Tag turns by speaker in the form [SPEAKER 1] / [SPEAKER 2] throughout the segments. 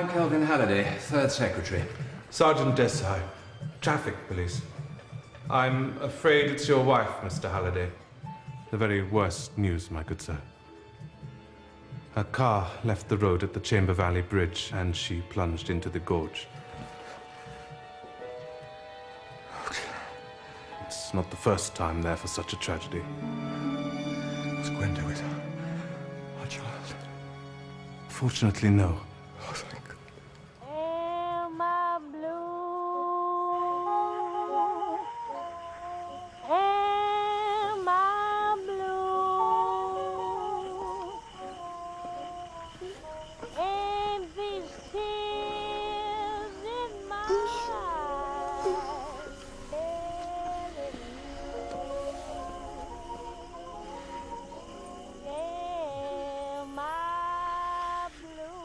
[SPEAKER 1] I'm Kelvin Halliday, third secretary.
[SPEAKER 2] Sergeant Desai, traffic police. I'm afraid it's your wife, Mr. Halliday. The very worst news, my good sir. Her car left the road at the Chamber Valley Bridge and she plunged into the gorge. It's not the first time there for such a tragedy.
[SPEAKER 3] Was Gwenda with our child?
[SPEAKER 2] Fortunately, no.
[SPEAKER 3] Oh, thank God.
[SPEAKER 4] Am I blue? Am I blue? And these tears in my eyes. Am I blue?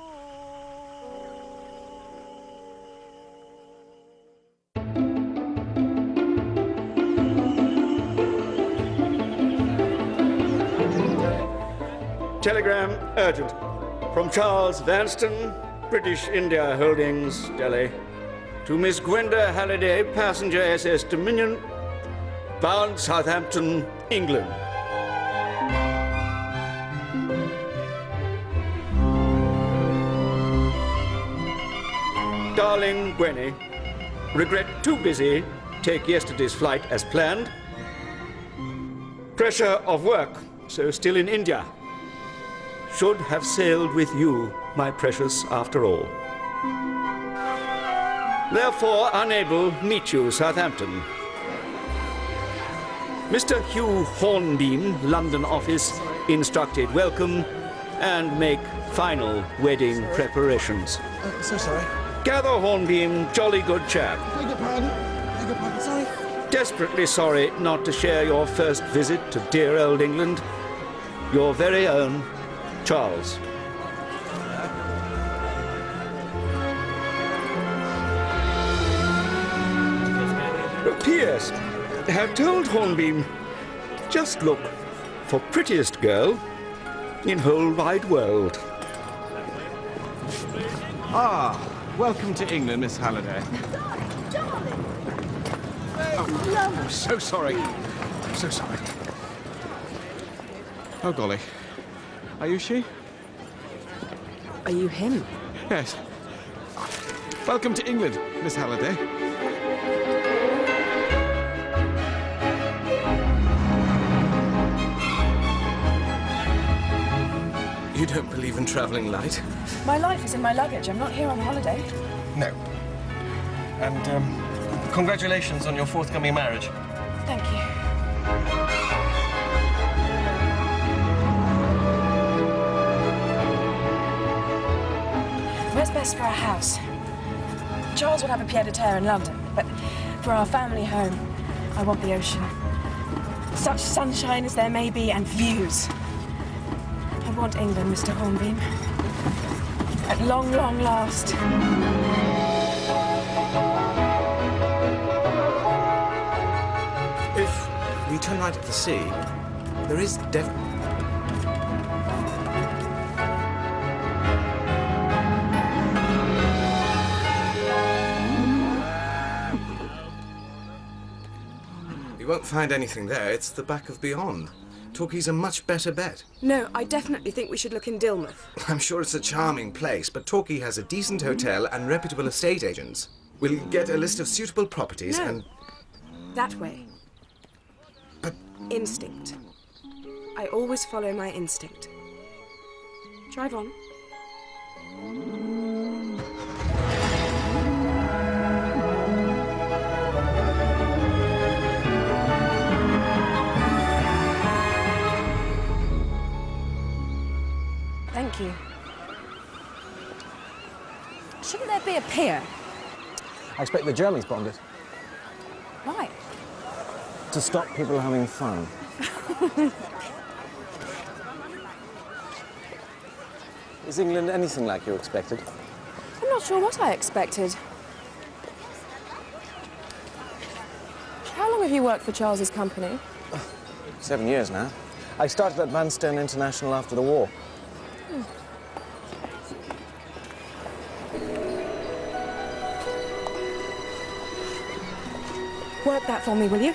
[SPEAKER 5] Telegram urgent. From Charles Vanston, British India Holdings, Delhi. To Miss Gwenda Halliday, passenger SS Dominion, bound Southampton, England. Darling Gwenny, regret too busy, take yesterday's flight as planned. Pressure of work, so still in India. Should have sailed with you, my precious, after all. Therefore, unable meet you, Southampton. Mr. Hugh Hornbeam, London office, instructed welcome and make final wedding preparations.
[SPEAKER 3] So sorry.
[SPEAKER 5] Gather Hornbeam, jolly good chap.
[SPEAKER 3] Beg your pardon. Beg your pardon, sorry.
[SPEAKER 5] Desperately sorry not to share your first visit to dear old England. Your very own Charles. P.S. Have told Hornbeam, just look for prettiest girl in whole wide world.
[SPEAKER 6] Ah, welcome to England, Miss Halliday. Oh, I'm so sorry. I'm so sorry. Oh, golly. Are you she?
[SPEAKER 7] Are you him?
[SPEAKER 6] Yes. Welcome to England, Miss Halliday.
[SPEAKER 8] You don't believe in travelling light?
[SPEAKER 7] My life is in my luggage. I'm not here on holiday.
[SPEAKER 8] No. And, congratulations on your forthcoming marriage.
[SPEAKER 7] Thank you. Where's best for our house? Charles would have a pied-à-terre in London, but for our family home, I want the ocean. Such sunshine as there may be, and views. I want England, Mr. Hornbeam. At long, long last.
[SPEAKER 8] If we turn right at the sea, there is Devon. You won't find anything there. It's the back of Beyond. Torquay's a much better bet.
[SPEAKER 7] No, I definitely think we should look in Dilmouth.
[SPEAKER 8] I'm sure it's a charming place, but Torquay has a decent hotel and reputable estate agents. We'll get a list of suitable properties and...
[SPEAKER 7] That way.
[SPEAKER 8] But...
[SPEAKER 7] Instinct. I always follow my instinct. Drive on. Thank you. Shouldn't there be a pier?
[SPEAKER 9] I expect the Germans bombed it.
[SPEAKER 7] Why?
[SPEAKER 9] To stop people having fun. Is England anything like you expected?
[SPEAKER 7] I'm not sure what I expected. How long have you worked for Charles's company?
[SPEAKER 9] 7 years now. I started at Vanstone International after the war.
[SPEAKER 7] lock that for me, will you?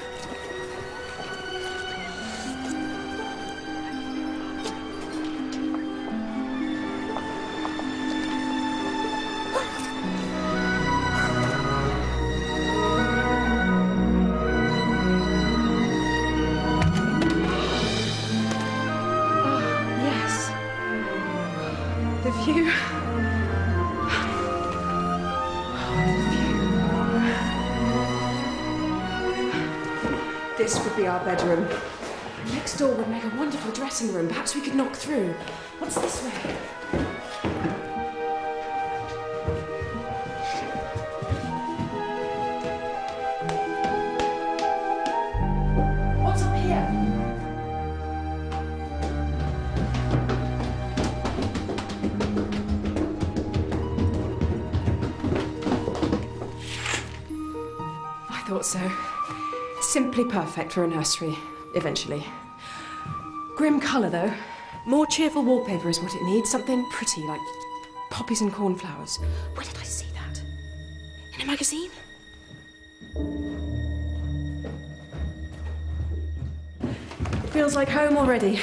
[SPEAKER 7] This would be our bedroom. Next door would make a wonderful dressing room. Perhaps we could knock through. What's this way? What's up here? I thought so. Simply perfect for a nursery, eventually. Grim colour, though. More cheerful wallpaper is what it needs. Something pretty, like poppies and cornflowers. Where did I see that? In a magazine? Feels like home already.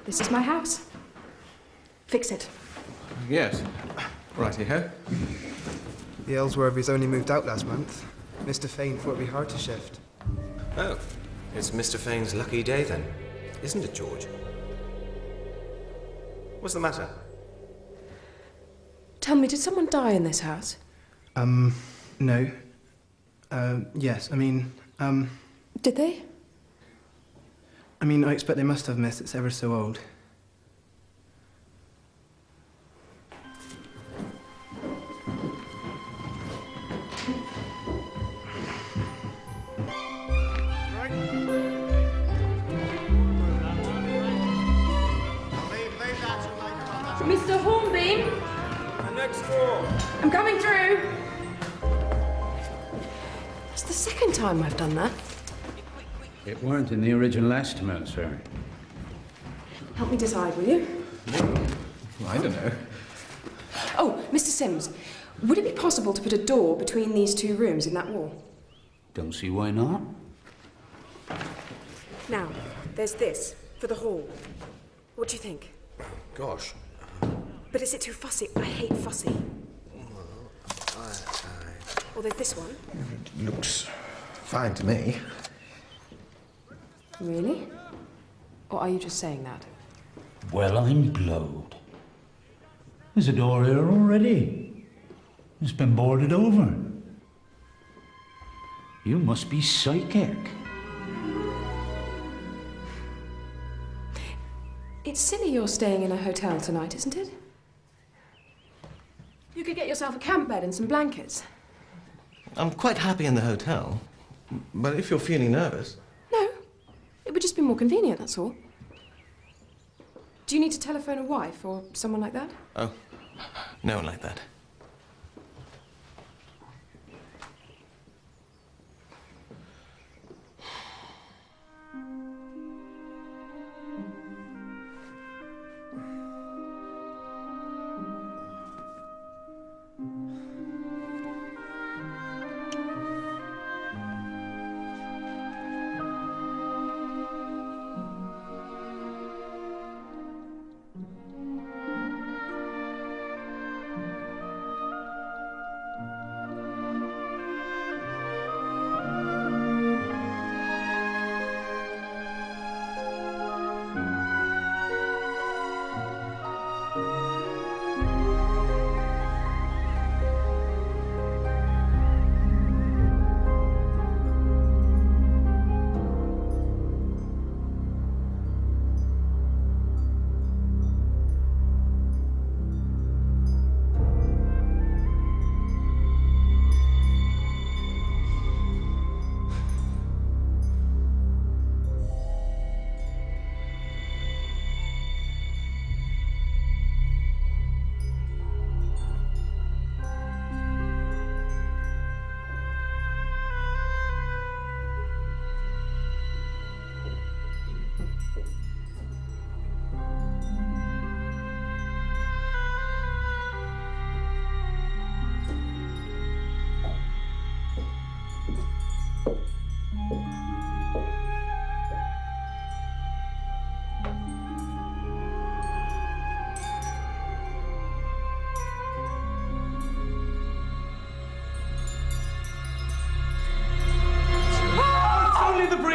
[SPEAKER 7] This is my house. Fix it.
[SPEAKER 2] Yes. Righty-ho.
[SPEAKER 10] The Ellsworthies only moved out last month. Mr. Fane thought it'd be hard to shift.
[SPEAKER 8] Oh, it's Mr. Fane's lucky day then, isn't it, George? What's the matter?
[SPEAKER 7] Tell me, did someone die in this house?
[SPEAKER 10] No. Yes,
[SPEAKER 7] Did they?
[SPEAKER 10] I expect they must have, miss. It's ever so old.
[SPEAKER 7] Mr. Hornbeam?
[SPEAKER 5] Next door.
[SPEAKER 7] I'm coming through. It's the second time I've done that.
[SPEAKER 1] It weren't in the original estimate, sir.
[SPEAKER 7] Help me decide, will you?
[SPEAKER 1] Well, I don't know.
[SPEAKER 7] Oh, Mr. Sims, would it be possible to put a door between these two rooms in that wall?
[SPEAKER 1] Don't see why not.
[SPEAKER 7] Now, there's this for the hall. What do you think?
[SPEAKER 8] Gosh.
[SPEAKER 7] But is it too fussy? I hate fussy. Or there's this one.
[SPEAKER 8] It looks fine to me.
[SPEAKER 7] Really? Or are you just saying that?
[SPEAKER 1] Well, I'm blowed. There's a door here already. It's been boarded over. You must be psychic.
[SPEAKER 7] It's silly you're staying in a hotel tonight, isn't it? You could get yourself a camp bed and some blankets.
[SPEAKER 8] I'm quite happy in the hotel, but if you're feeling nervous...
[SPEAKER 7] No, it would just be more convenient, that's all. Do you need to telephone a wife or someone like that?
[SPEAKER 8] Oh, no one like that.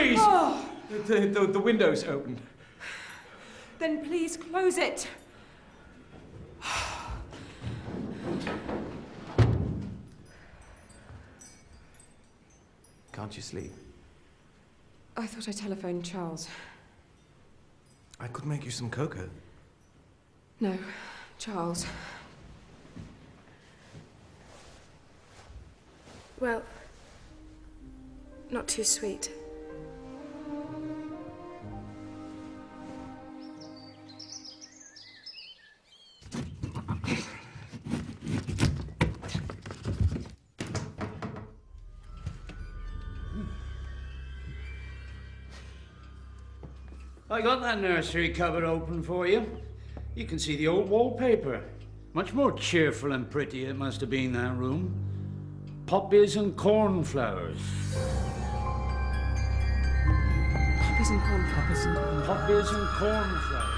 [SPEAKER 11] please!
[SPEAKER 7] Oh.
[SPEAKER 11] The window's open.
[SPEAKER 7] Then please close it.
[SPEAKER 8] Can't you sleep?
[SPEAKER 7] I thought I telephoned Charles.
[SPEAKER 8] I could make you some cocoa.
[SPEAKER 7] No, Charles. Well, not too sweet.
[SPEAKER 1] I got that nursery cupboard open for you. You can see the old wallpaper. Much more cheerful and pretty it must have been, that room. Poppies and cornflowers.
[SPEAKER 7] Poppies and cornflowers.
[SPEAKER 1] Poppies and cornflowers.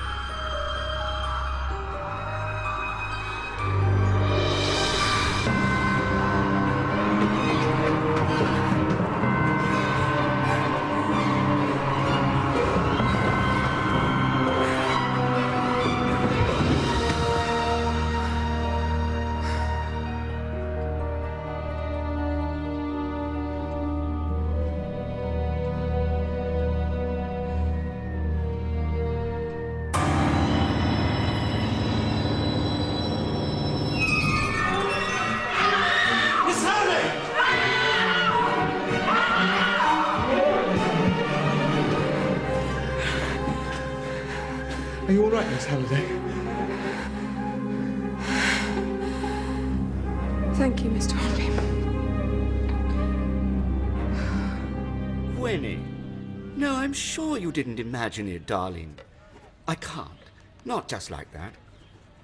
[SPEAKER 3] Are you all right, Miss Halliday?
[SPEAKER 7] Thank you, Mr. Hornby.
[SPEAKER 5] Winnie. No, I'm sure you didn't imagine it, darling. I can't. Not just like that.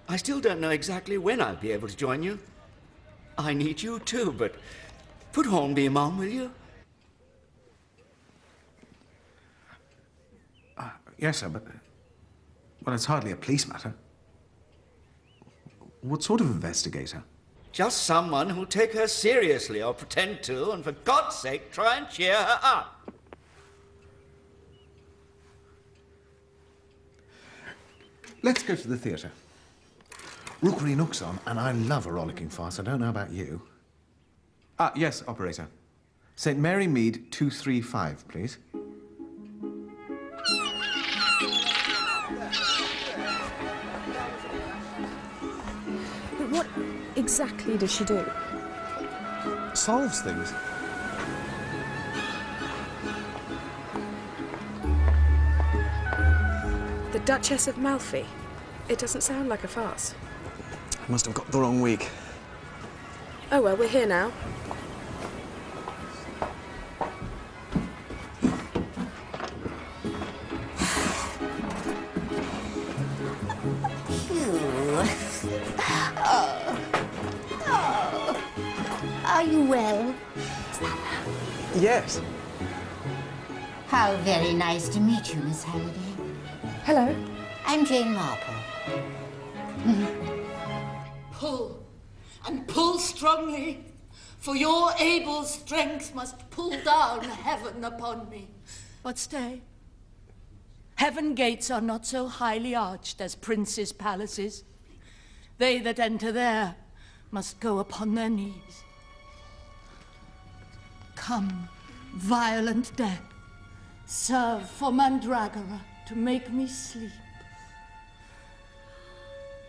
[SPEAKER 5] I still don't know exactly when I'll be able to join you. I need you too, but put Hornby, Mum, will you?
[SPEAKER 8] Yes, sir, but... Well, it's hardly a police matter. What sort of investigator?
[SPEAKER 5] Just someone who'll take her seriously or pretend to, and for God's sake, try and cheer her up.
[SPEAKER 8] Let's go to the theatre. Rookery Nook's on, and I love a rollicking farce. I don't know about you. Yes, operator. St. Mary Mead 235, please.
[SPEAKER 7] But what exactly does she do?
[SPEAKER 8] Solves things.
[SPEAKER 7] The Duchess of Malfi? It doesn't sound like a farce.
[SPEAKER 9] I must have got the wrong week.
[SPEAKER 7] Oh well, we're here now.
[SPEAKER 12] Are you well?
[SPEAKER 9] Yes.
[SPEAKER 12] How very nice to meet you, Miss Halliday.
[SPEAKER 7] Hello.
[SPEAKER 12] I'm Jane Marple.
[SPEAKER 13] Pull, and pull strongly, for your able strength must pull down heaven upon me. But stay. Heaven gates are not so highly arched as princes' palaces. They that enter there must go upon their knees. Come, violent death, serve for Mandragora to make me sleep.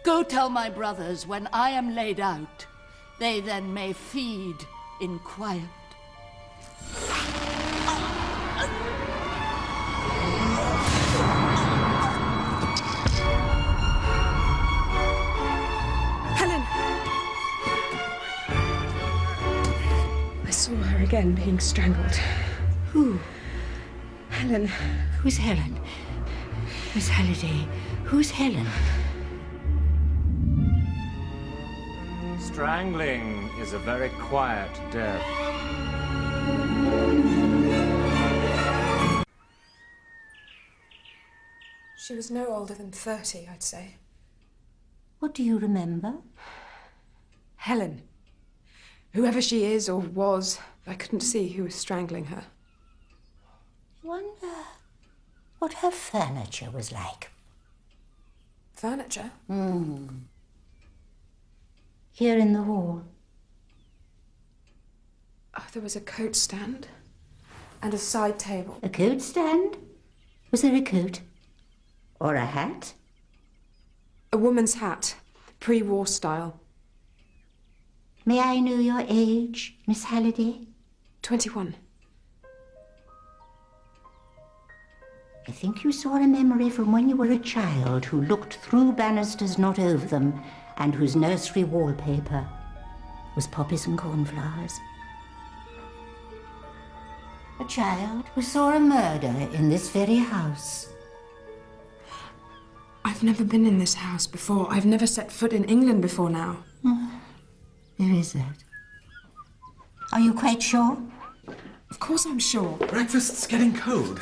[SPEAKER 13] Go tell my brothers when I am laid out, they then may feed in quiet.
[SPEAKER 7] Helen! I saw her again being strangled.
[SPEAKER 12] Who?
[SPEAKER 7] Helen.
[SPEAKER 12] Who's Helen? Miss Halliday, who's Helen?
[SPEAKER 14] Strangling is a very quiet death.
[SPEAKER 7] She was no older than 30, I'd say.
[SPEAKER 12] What do you remember?
[SPEAKER 7] Helen. Whoever she is or was, I couldn't see who was strangling her.
[SPEAKER 12] Wonder what her furniture was like.
[SPEAKER 7] Furniture?
[SPEAKER 12] Here in the hall.
[SPEAKER 7] Oh, there was a coat stand and a side table.
[SPEAKER 12] A coat stand? Was there a coat? Or a hat?
[SPEAKER 7] A woman's hat, pre-war style.
[SPEAKER 12] May I know your age, Miss Halliday?
[SPEAKER 7] 21.
[SPEAKER 12] I think you saw a memory from when you were a child who looked through banisters, not over them, and whose nursery wallpaper was poppies and cornflowers. A child who saw a murder in this very house.
[SPEAKER 7] I've never been in this house before. I've never set foot in England before now.
[SPEAKER 12] There is that. Are you quite sure?
[SPEAKER 7] Of course I'm sure.
[SPEAKER 8] Breakfast's getting cold.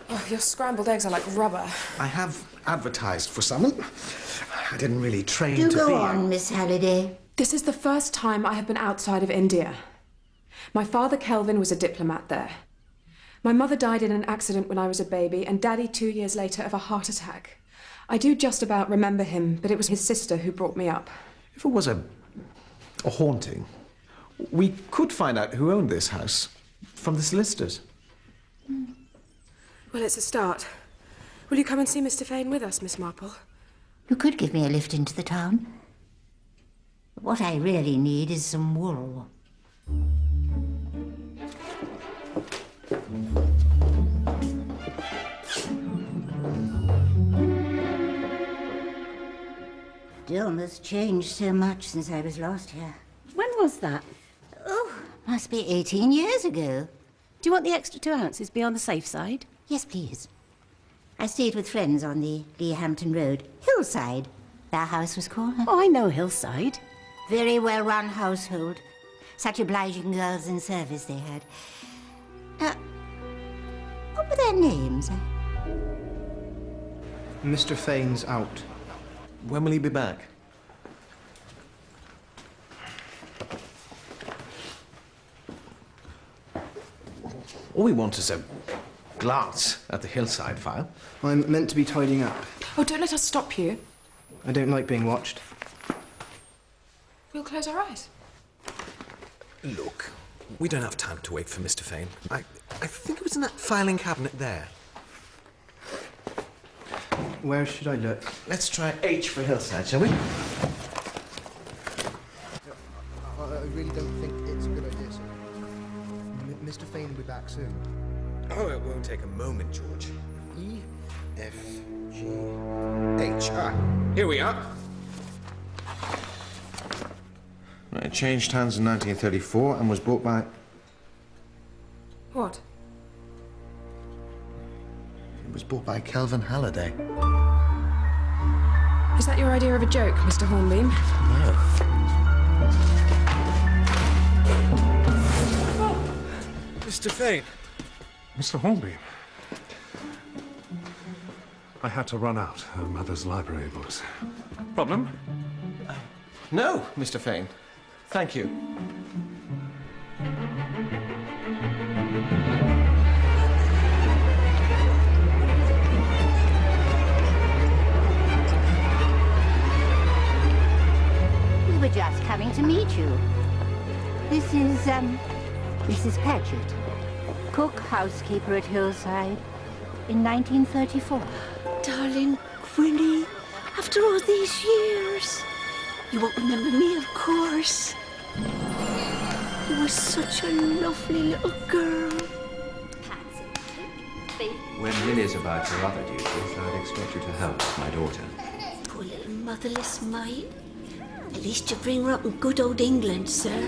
[SPEAKER 7] Oh, your scrambled eggs are like rubber.
[SPEAKER 8] I have advertised for someone. I didn't really train
[SPEAKER 12] Do
[SPEAKER 8] to
[SPEAKER 12] go
[SPEAKER 8] be...
[SPEAKER 12] on, Miss Halliday.
[SPEAKER 7] This is the first time I have been outside of India. My father, Kelvin, was a diplomat there. My mother died in an accident when I was a baby, and Daddy 2 years later of a heart attack. I do just about remember him, but it was his sister who brought me up.
[SPEAKER 8] If it was a haunting, we could find out who owned this house from the solicitors.
[SPEAKER 7] Well, it's a start. Will you come and see Mr. Fane with us, Miss Marple?
[SPEAKER 12] You could give me a lift into the town. What I really need is some wool. Dilmouth's changed so much since I was last here.
[SPEAKER 15] When was that?
[SPEAKER 12] Oh, must be 18 years ago.
[SPEAKER 15] Do you want the extra 2 ounces? Be on the safe side?
[SPEAKER 12] Yes, please. I stayed with friends on the Leahampton Road. Hillside, their house was called.
[SPEAKER 15] Oh, I know Hillside.
[SPEAKER 12] Very well-run household. Such obliging girls in service they had. What were their names?
[SPEAKER 10] Mr. Fane's out.
[SPEAKER 8] When will he be back? All we want is a glance at the Hillside file.
[SPEAKER 10] I'm meant to be tidying up.
[SPEAKER 7] Oh, don't let us stop you.
[SPEAKER 10] I don't like being watched.
[SPEAKER 7] We'll close our eyes.
[SPEAKER 8] Look, we don't have time to wait for Mr. Fane. I think it was in that filing cabinet there.
[SPEAKER 10] Where should I look?
[SPEAKER 8] Let's try H for Hillside, shall we?
[SPEAKER 10] I really don't think it's a good idea, sir. Mr. Fane will be back soon.
[SPEAKER 8] Oh, it won't take a moment, George. E, F, G, H. Ah, here we are. It changed hands in 1934 and was bought by...
[SPEAKER 7] What?
[SPEAKER 8] It was bought by Kelvin Halliday.
[SPEAKER 7] Is that your idea of a joke, Mr. Hornbeam?
[SPEAKER 8] No. Mr. Fane.
[SPEAKER 2] Mr. Hornbeam. I had to run out her mother's library books. Problem?
[SPEAKER 8] No, Mr. Fane. Thank you.
[SPEAKER 12] We were just coming to meet you. This is, Mrs. Paget, cook, housekeeper at Hillside in 1934.
[SPEAKER 15] Darling Grinny, after all these years, you won't remember me, of course. You were such a lovely little girl.
[SPEAKER 16] When Lily's about her other duties, I'd expect you to help my daughter.
[SPEAKER 15] Poor little motherless mite. At least you bring her up in good old England, sir.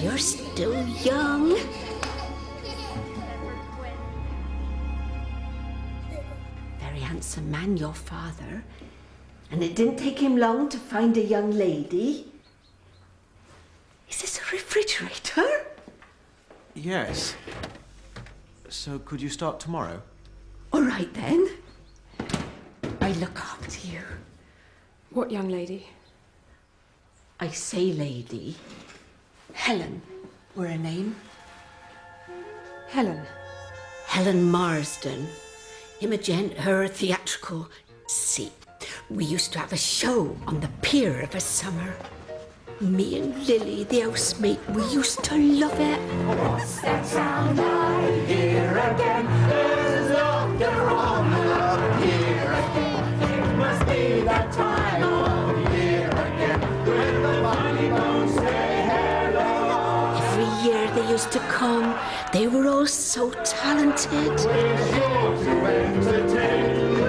[SPEAKER 15] You're still young. Very handsome man, your father. And it didn't take him long to find a young lady. Is this a refrigerator?
[SPEAKER 8] Yes. So could you start tomorrow?
[SPEAKER 15] All right, then. I look after you.
[SPEAKER 7] What young lady?
[SPEAKER 15] I say lady. Helen were her name.
[SPEAKER 7] Helen.
[SPEAKER 15] Helen Marsden. Imogen, her theatrical. See, we used to have a show on the pier of a summer. Me and Lily, the housemate, we used to love it.
[SPEAKER 4] What's that sound I hear again? There's laughter on the pier again. It must be that time of year again when the funny bones say hello.
[SPEAKER 15] Every year they used to come. They were all so talented.
[SPEAKER 4] We're sure to entertain you.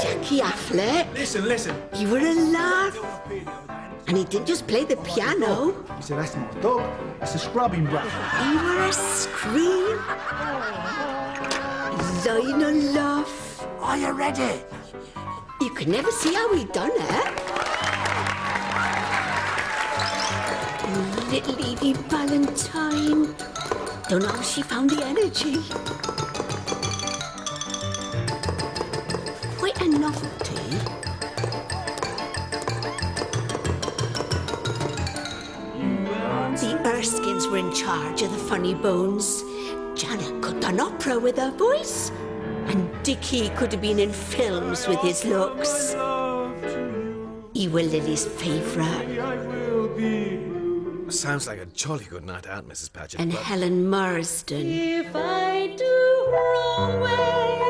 [SPEAKER 15] Jackie Affleck.
[SPEAKER 3] Listen.
[SPEAKER 15] He were a laugh. And he didn't just play the piano.
[SPEAKER 3] He said, that's my dog. That's a scrubbing brush.
[SPEAKER 15] He were a scream. Line of laugh.
[SPEAKER 3] Are you ready?
[SPEAKER 15] You could never see how he done it. Little Evie Valentine. Don't know how she found the energy. Quite a novelty. The Erskines were in charge of the funny bones. Janet could done opera with her voice. And Dickie could have been in films with his looks. He were Lily's favourite.
[SPEAKER 9] Sounds like a jolly good night out, Mrs. Paget.
[SPEAKER 15] And Helen Marsden.
[SPEAKER 4] If I do wrong when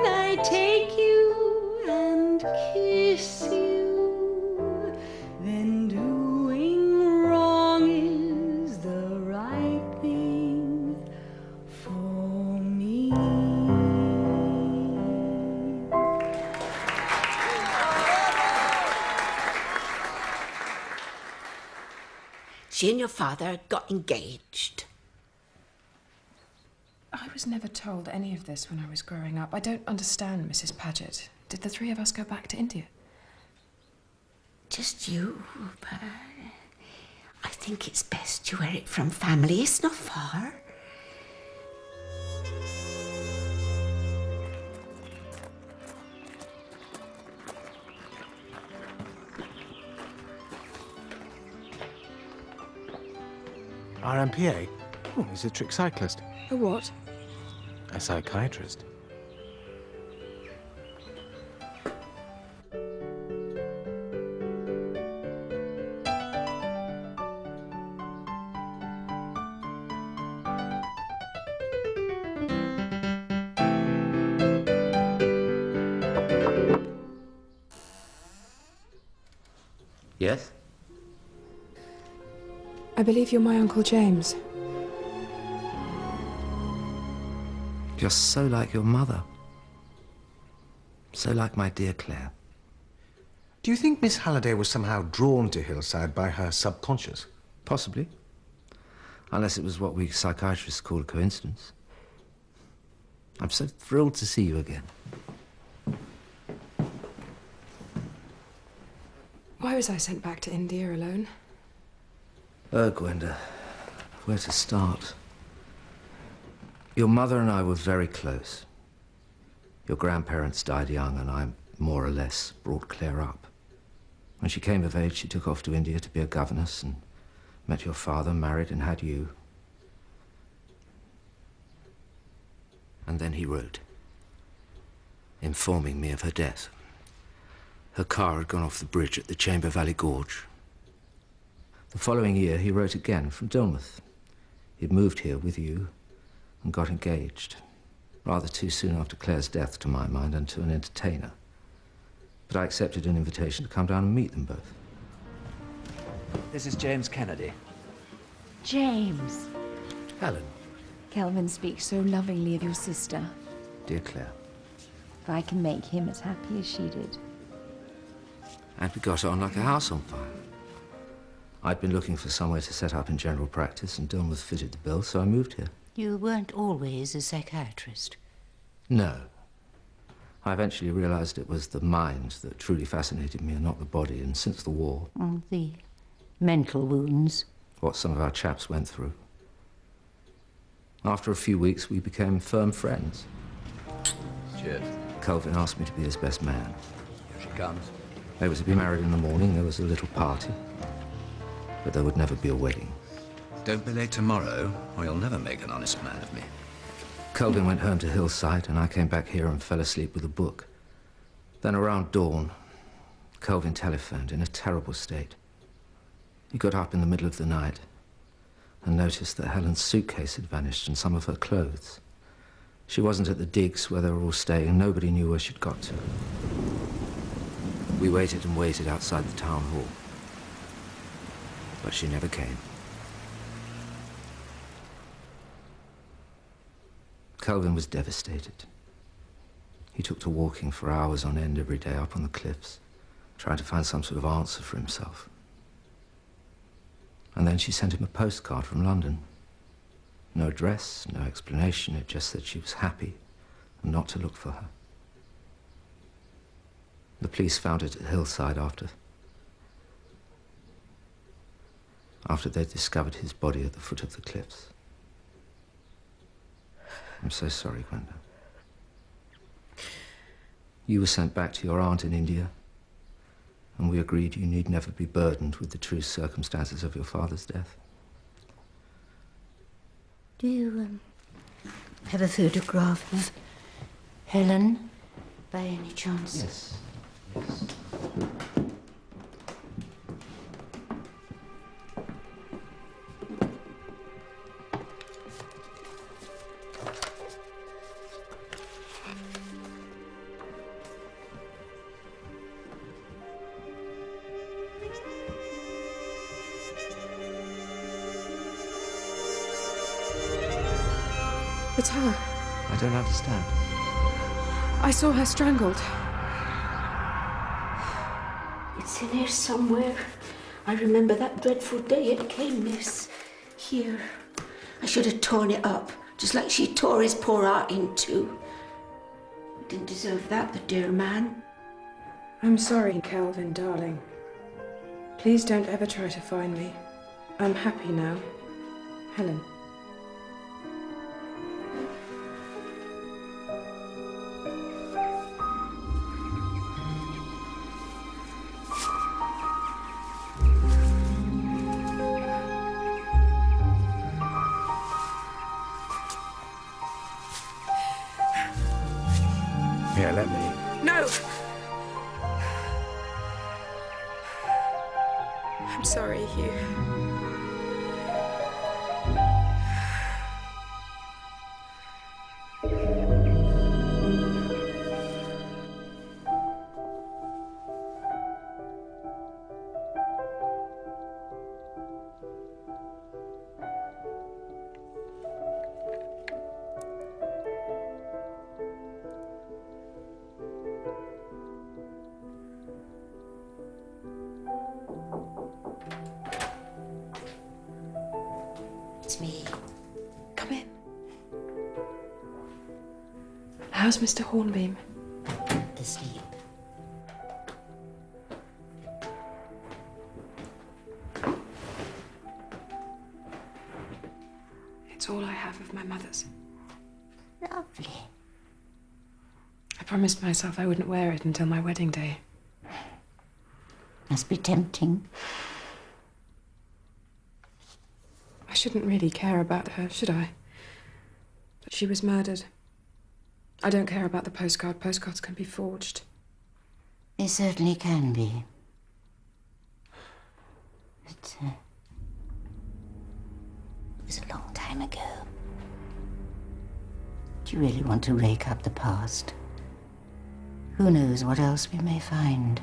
[SPEAKER 4] I take you and kiss you, then doing wrong is the right thing for me.
[SPEAKER 15] She and your father got engaged.
[SPEAKER 7] I was never told any of this when I was growing up. I don't understand, Mrs. Paget. Did the three of us go back to India?
[SPEAKER 15] Just you, but I think it's best you hear it from family. It's not far.
[SPEAKER 8] RMPA? Oh, he's a trick cyclist.
[SPEAKER 7] A what?
[SPEAKER 8] A psychiatrist.
[SPEAKER 16] Yes?
[SPEAKER 7] I believe you're my Uncle James.
[SPEAKER 16] You're so like your mother. So like my dear Claire.
[SPEAKER 8] Do you think Miss Halliday was somehow drawn to Hillside by her subconscious?
[SPEAKER 16] Possibly. Unless it was what we psychiatrists call a coincidence. I'm so thrilled to see you again.
[SPEAKER 7] Why was I sent back to India alone?
[SPEAKER 16] Gwenda, where to start? Your mother and I were very close. Your grandparents died young, and I more or less brought Claire up. When she came of age, she took off to India to be a governess and met your father, married, and had you. And then he wrote, informing me of her death. Her car had gone off the bridge at the Chamber Valley Gorge. The following year, he wrote again from Dilmouth. He'd moved here with you and got engaged, rather too soon after Claire's death, to my mind, and to an entertainer. But I accepted an invitation to come down and meet them both.
[SPEAKER 17] This is James Kennedy.
[SPEAKER 18] James.
[SPEAKER 16] Helen.
[SPEAKER 18] Kelvin speaks so lovingly of your sister.
[SPEAKER 16] Dear Claire.
[SPEAKER 18] If I can make him as happy as she did.
[SPEAKER 16] And we got on like a house on fire. I'd been looking for somewhere to set up in general practice, and Dilmouth fitted the bill, so I moved here.
[SPEAKER 12] You weren't always a psychiatrist.
[SPEAKER 16] No. I eventually realized it was the mind that truly fascinated me and not the body, and since the war...
[SPEAKER 12] The mental wounds.
[SPEAKER 16] What some of our chaps went through. After a few weeks, we became firm friends.
[SPEAKER 17] Cheers.
[SPEAKER 16] Kelvin asked me to be his best man.
[SPEAKER 17] Here she comes.
[SPEAKER 16] They were to be married in the morning. There was a little party. But there would never be a wedding.
[SPEAKER 17] Don't be late tomorrow, or you'll never make an honest man of me.
[SPEAKER 16] Kelvin went home to Hillside, and I came back here and fell asleep with a book. Then around dawn, Kelvin telephoned in a terrible state. He got up in the middle of the night and noticed that Helen's suitcase had vanished and some of her clothes. She wasn't at the digs where they were all staying, and nobody knew where she'd got to. We waited and waited outside the town hall, but she never came. Kelvin was devastated. He took to walking for hours on end every day up on the cliffs, trying to find some sort of answer for himself. And then she sent him a postcard from London. No address, no explanation, it just said she was happy and not to look for her. The police found it at Hillside after they'd discovered his body at the foot of the cliffs. I'm so sorry, Gwenda. You were sent back to your aunt in India, and we agreed you need never be burdened with the true circumstances of your father's death.
[SPEAKER 12] Do you have a photograph of Helen, by any chance?
[SPEAKER 16] Yes. Yes.
[SPEAKER 7] It's her.
[SPEAKER 16] I don't understand.
[SPEAKER 7] I saw her strangled.
[SPEAKER 15] It's in here somewhere. I remember that dreadful day it came, miss. Here. I should have torn it up, just like she tore his poor heart in two. I didn't deserve that, the dear man.
[SPEAKER 7] I'm sorry, Kelvin, darling. Please don't ever try to find me. I'm happy now. Helen.
[SPEAKER 17] Here, let me.
[SPEAKER 7] No! I'm sorry, Hugh.
[SPEAKER 15] It's me.
[SPEAKER 7] Come in. How's Mr. Hornbeam?
[SPEAKER 15] Asleep.
[SPEAKER 7] It's all I have of my mother's.
[SPEAKER 12] Lovely.
[SPEAKER 7] I promised myself I wouldn't wear it until my wedding day.
[SPEAKER 12] Must be tempting.
[SPEAKER 7] I shouldn't really care about her, should I? But she was murdered. I don't care about the postcard. Postcards can be forged.
[SPEAKER 12] They certainly can be. But, it was a long time ago. Do you really want to rake up the past? Who knows what else we may find?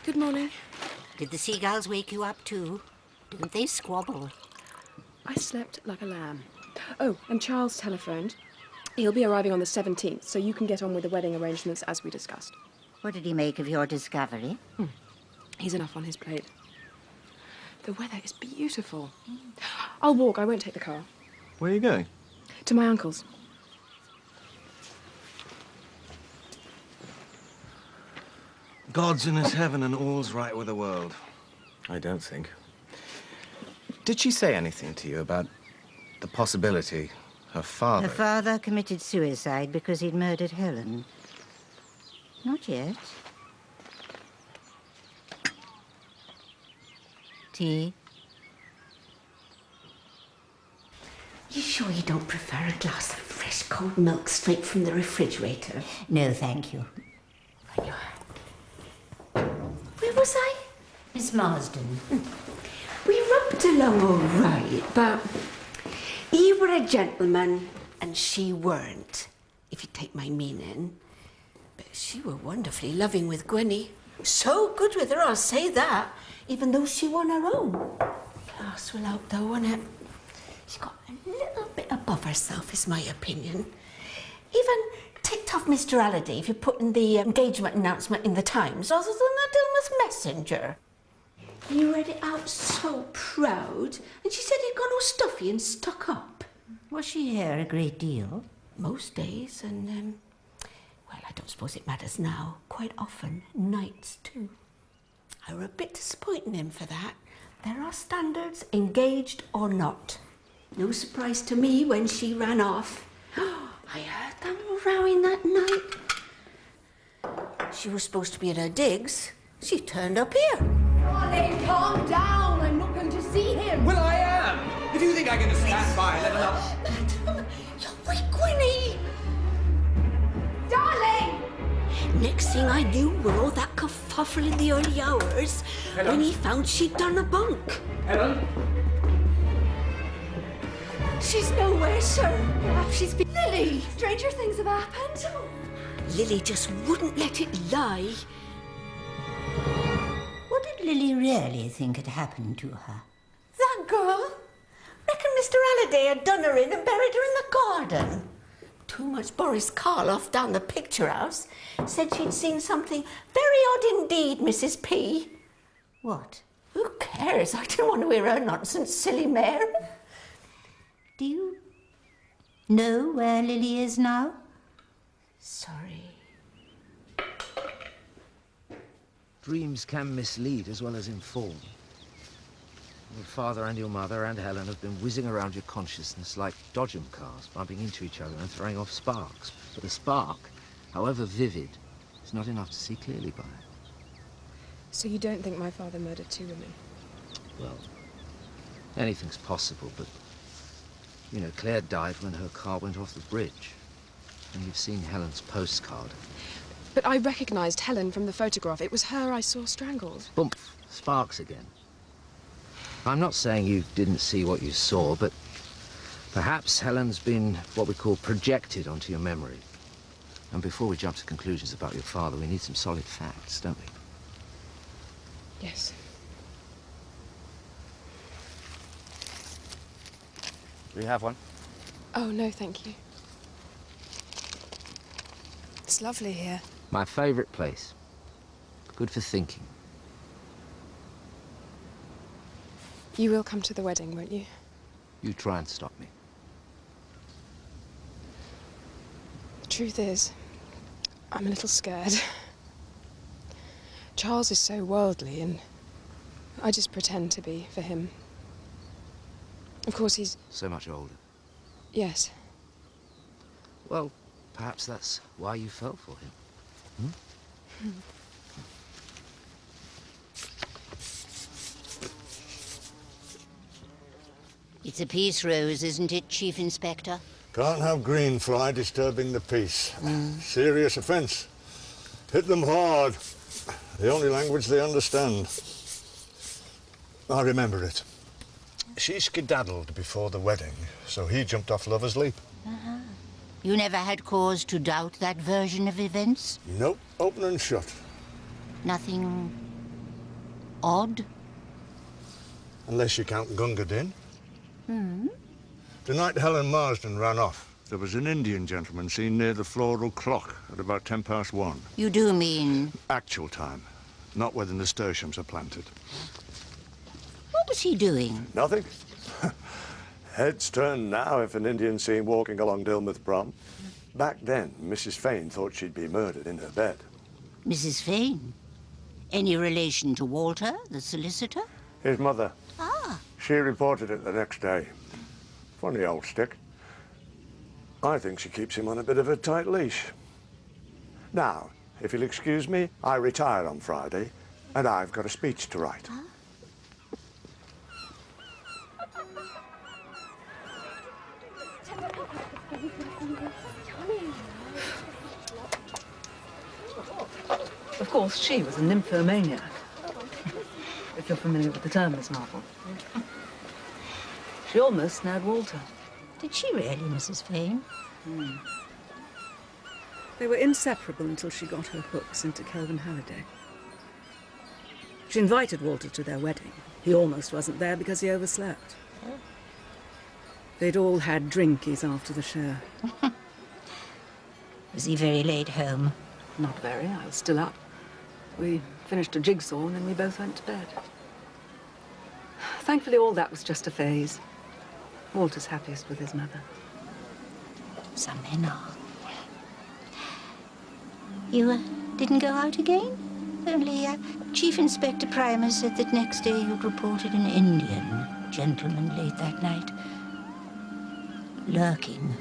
[SPEAKER 7] Good morning.
[SPEAKER 12] Did the seagulls wake you up too? Don't they squabble?
[SPEAKER 7] I slept like a lamb. Oh, and Charles telephoned. He'll be arriving on the 17th, so you can get on with the wedding arrangements as we discussed.
[SPEAKER 12] What did he make of your discovery?
[SPEAKER 7] He's enough on his plate. The weather is beautiful. I'll walk, I won't take the car.
[SPEAKER 19] Where are you going?
[SPEAKER 7] To my uncle's.
[SPEAKER 17] God's in his heaven and all's right with the world.
[SPEAKER 8] I don't think. Did she say anything to you about the possibility her father...
[SPEAKER 12] Her father committed suicide because he'd murdered Helen. Not yet. Tea?
[SPEAKER 15] You sure you don't prefer a glass of fresh cold milk straight from the refrigerator?
[SPEAKER 12] No, thank you.
[SPEAKER 15] Where was I?
[SPEAKER 12] Miss Marsden.
[SPEAKER 15] We rubbed along all right, but he were a gentleman and she weren't, if you take my meaning. But she were wonderfully loving with Gwenny. So good with her, I'll say that, even though she won her own. Glass will help though, won't it? She got a little bit above herself, is my opinion. Even ticked off Mr. Halliday for putting the engagement announcement in the Times rather than the Dilmus Messenger. He read it out so proud, and she said he'd gone all stuffy and stuck up.
[SPEAKER 12] Was she here a great deal?
[SPEAKER 15] Most days, and, well, I don't suppose it matters now. Quite often, nights too. I were a bit disappointing him for that. There are standards, engaged or not. No surprise to me when she ran off. I heard them rowing that night. She was supposed to be at her digs. She turned up here.
[SPEAKER 13] Darling, calm down. I'm not going to see him.
[SPEAKER 11] Well, I am. If you think I'm going to stand by, let alone...
[SPEAKER 15] Madam, you're weak, Gwenny.
[SPEAKER 13] Darling!
[SPEAKER 15] Next thing I knew were all that kerfuffle in the early hours when he found she'd done a bunk.
[SPEAKER 11] Helen?
[SPEAKER 15] She's nowhere, sir. Perhaps she's been...
[SPEAKER 13] Lily, stranger things have happened.
[SPEAKER 15] Lily just wouldn't let it lie.
[SPEAKER 12] What did Lily really think had happened to her?
[SPEAKER 15] That girl? Reckon Mr. Halliday had done her in and buried her in the garden. Too much Boris Karloff down the picture house. Said she'd seen something very odd indeed, Mrs. P.
[SPEAKER 12] What?
[SPEAKER 15] Who cares? I don't want to hear her nonsense, silly mare.
[SPEAKER 12] Do you know where Lily is now?
[SPEAKER 15] Sorry.
[SPEAKER 16] Dreams can mislead as well as inform. Your father and your mother and Helen have been whizzing around your consciousness like dodgem cars, bumping into each other and throwing off sparks. But a spark, however vivid, is not enough to see clearly by.
[SPEAKER 7] So you don't think my father murdered two women?
[SPEAKER 16] Well, anything's possible, but... You know, Claire died when her car went off the bridge. And you've seen Helen's postcard.
[SPEAKER 7] But I recognised Helen from the photograph. It was her I saw strangled.
[SPEAKER 16] Bump! Sparks again. I'm not saying you didn't see what you saw, but perhaps Helen's been what we call projected onto your memory. And before we jump to conclusions about your father, we need some solid facts, don't we?
[SPEAKER 7] Yes.
[SPEAKER 19] Do you have one?
[SPEAKER 7] Oh, no, thank you. It's lovely here.
[SPEAKER 16] My favourite place. Good for thinking.
[SPEAKER 7] You will come to the wedding, won't you?
[SPEAKER 16] You try and stop me.
[SPEAKER 7] The truth is, I'm a little scared. Charles is so worldly, and I just pretend to be for him. Of course, he's...
[SPEAKER 16] So much older.
[SPEAKER 7] Yes.
[SPEAKER 16] Well, perhaps that's why you fell for him. Hmm?
[SPEAKER 12] It's a peace rose, isn't it, Chief Inspector?
[SPEAKER 20] Can't have green fly disturbing the peace. Serious offence. Hit them hard. The only language they understand. I remember it. She skedaddled before the wedding, so he jumped off Lover's Leap.
[SPEAKER 12] You never had cause to doubt that version of events?
[SPEAKER 20] Nope, open and shut.
[SPEAKER 12] Nothing odd?
[SPEAKER 20] Unless you count Gunga Din.
[SPEAKER 12] Hmm?
[SPEAKER 20] The night Helen Marsden ran off, there was an Indian gentleman seen near the floral clock at about 1:10.
[SPEAKER 12] You do mean?
[SPEAKER 20] Actual time, not where the nasturtiums are planted.
[SPEAKER 12] What was he doing?
[SPEAKER 20] Nothing. Heads turn now if an Indian's seen walking along Dilmouth Brom. Back then, Mrs. Fane thought she'd be murdered in her bed.
[SPEAKER 12] Mrs. Fane? Any relation to Walter, the solicitor?
[SPEAKER 20] His mother.
[SPEAKER 12] Ah.
[SPEAKER 20] She reported it the next day. Funny old stick. I think she keeps him on a bit of a tight leash. Now, if you'll excuse me, I retire on Friday, and I've got a speech to write.
[SPEAKER 21] Of course, she was a nymphomaniac. If you're familiar with the term, Miss Marble. She almost snared Walter.
[SPEAKER 12] Did she really, Mrs. Fane?
[SPEAKER 21] They were inseparable until she got her hooks into Kelvin Halliday. She invited Walter to their wedding. He almost wasn't there because he overslept. They'd all had drinkies after the show.
[SPEAKER 12] Was he very late home?
[SPEAKER 21] Not very. I was still up. We finished a jigsaw and then we both went to bed. Thankfully, all that was just a phase. Walter's happiest with his mother.
[SPEAKER 12] Some men are. You didn't go out again? Only Chief Inspector Primer said that next day you'd reported an Indian gentleman late that night. Lurking.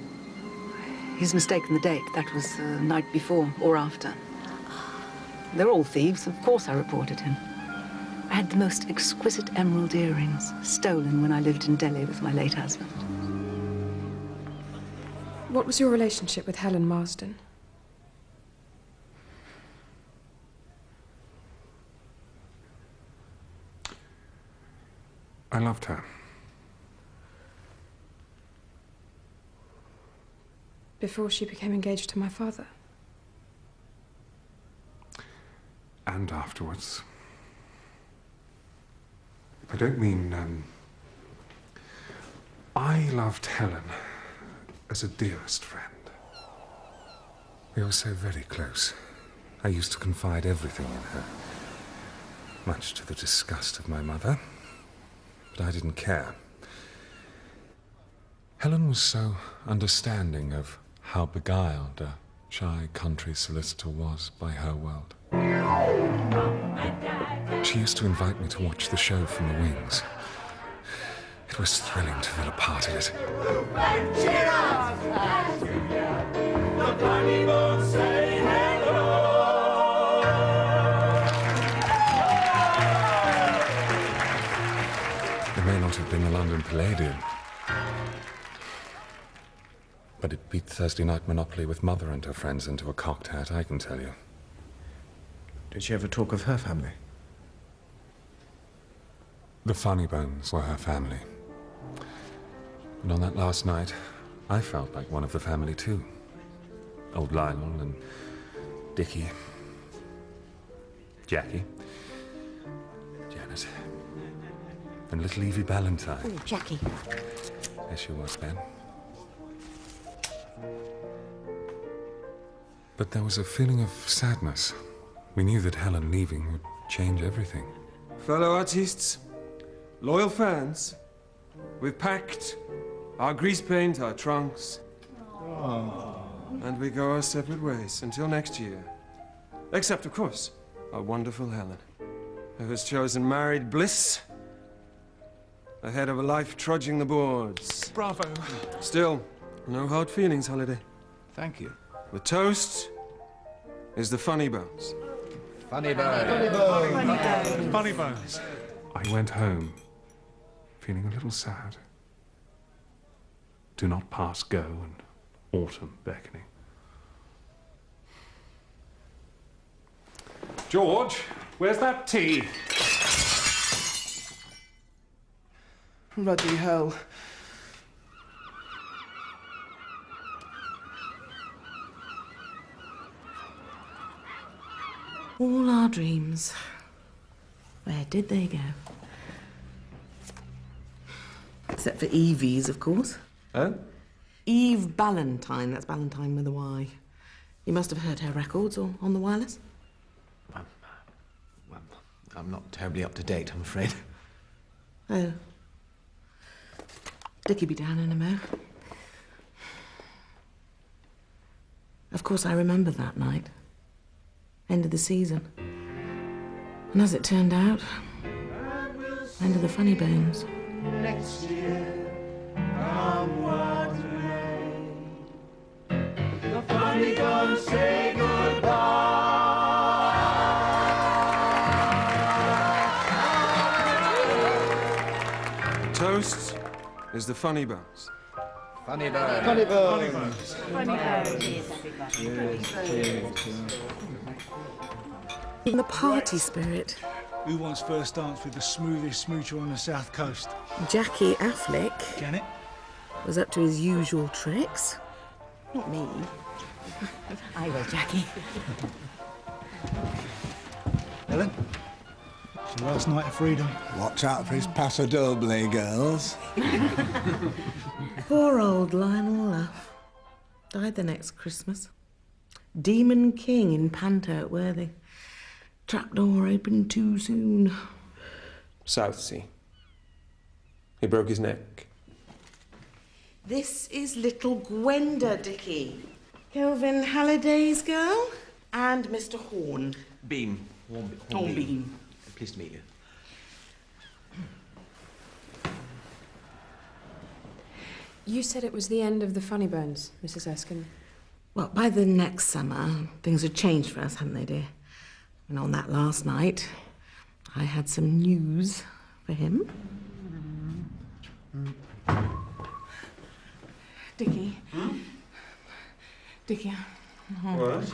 [SPEAKER 21] He's mistaken the date. That was the night before or after. They're all thieves. Of course I reported him. I had the most exquisite emerald earrings, stolen when I lived in Delhi with my late husband.
[SPEAKER 7] What was your relationship with Helen Marsden?
[SPEAKER 2] I loved her.
[SPEAKER 7] Before she became engaged to my father?
[SPEAKER 2] And afterwards. I don't mean, I loved Helen as a dearest friend. We were so very close. I used to confide everything in her, much to the disgust of my mother. But I didn't care. Helen was so understanding of how beguiled a shy country solicitor was by her world. She used to invite me to watch the show from the wings. It was thrilling to feel a part of it. It may not have been the London Palladium, but it beat Thursday night Monopoly with Mother and her friends into a cocked hat, I can tell you.
[SPEAKER 8] Did she ever talk of her family?
[SPEAKER 2] The Funny Bones were her family. And on that last night, I felt like one of the family too. Old Lionel and Dickie, Jackie, Janet, and little Evie Ballantyne.
[SPEAKER 12] Oh, Jackie.
[SPEAKER 2] There she was then. But there was a feeling of sadness. We knew that Helen leaving would change everything.
[SPEAKER 6] Fellow artists, loyal fans, we've packed our grease paint, our trunks, and we go our separate ways until next year. Except, of course, our wonderful Helen, who has chosen married bliss ahead of a life trudging the boards.
[SPEAKER 8] Bravo.
[SPEAKER 6] Still, no hard feelings, Holiday.
[SPEAKER 8] Thank you.
[SPEAKER 6] The toast is the Funny Bones.
[SPEAKER 8] Funny Bones.
[SPEAKER 2] Funny Bones. I went home, feeling a little sad. Do not pass go and autumn beckoning. George, where's that tea?
[SPEAKER 10] Ruddy hell.
[SPEAKER 21] All our dreams. Where did they go? Except for Evie's, of course.
[SPEAKER 6] Oh?
[SPEAKER 21] Eve Ballantyne. That's Ballantyne with a Y. You must have heard her records or on the wireless.
[SPEAKER 8] Well, I'm not terribly up to date, I'm afraid.
[SPEAKER 21] Oh. Dickie'll be down in a mo. Of course, I remember that night. End of the season.
[SPEAKER 1] And as it turned out, end of the funny bones.
[SPEAKER 4] Next year, come what may, the funny bones say goodbye.
[SPEAKER 6] The toast is the funny bones.
[SPEAKER 8] Funny bones.
[SPEAKER 4] Funny bones.
[SPEAKER 18] Funny
[SPEAKER 1] In the party spirit.
[SPEAKER 3] Who wants first dance with the smoothest smoocher on the south coast?
[SPEAKER 1] Jackie Affleck
[SPEAKER 3] Janet?
[SPEAKER 1] was up to his usual tricks. Not me.
[SPEAKER 18] I will, Jackie.
[SPEAKER 3] Helen? It's your last night of freedom.
[SPEAKER 22] Watch out for his Paso Doble, girls.
[SPEAKER 1] Poor old Lionel Luff. Died the next Christmas. Demon King in Panto at Worthing. Trapdoor opened too soon.
[SPEAKER 6] South Sea. He broke his neck.
[SPEAKER 1] This is little Gwenda, Dickie. Kelvin Halliday's girl and Mr. Horn.
[SPEAKER 8] Beam.
[SPEAKER 1] Hornbeam.
[SPEAKER 8] Pleased to meet you.
[SPEAKER 23] You said it was the end of the funny bones, Mrs. Erskine.
[SPEAKER 1] Well, by the next summer, things had changed for us, hadn't they, dear? And on that last night, I had some news for him. Dickie. Dickie.
[SPEAKER 6] What?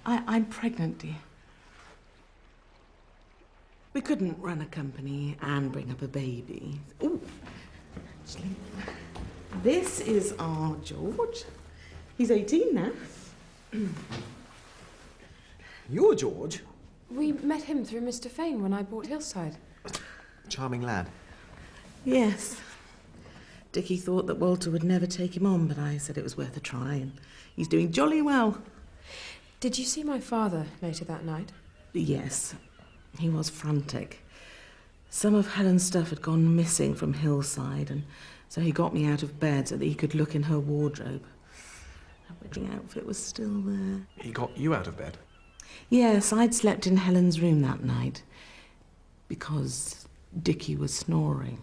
[SPEAKER 1] I'm pregnant, dear. We couldn't run a company and bring up a baby. Ooh. Actually, this is our George. He's 18 now.
[SPEAKER 8] You're George?
[SPEAKER 23] We met him through Mr. Fane when I bought Hillside.
[SPEAKER 8] Charming lad.
[SPEAKER 1] Yes. Dickie thought that Walter would never take him on, but I said it was worth a try, and he's doing jolly well.
[SPEAKER 23] Did you see my father later that night?
[SPEAKER 1] Yes. He was frantic. Some of Helen's stuff had gone missing from Hillside, and so he got me out of bed so that he could look in her wardrobe. Her wedding outfit was still there.
[SPEAKER 8] He got you out of bed?
[SPEAKER 1] Yes, I'd slept in Helen's room that night because Dickie was snoring.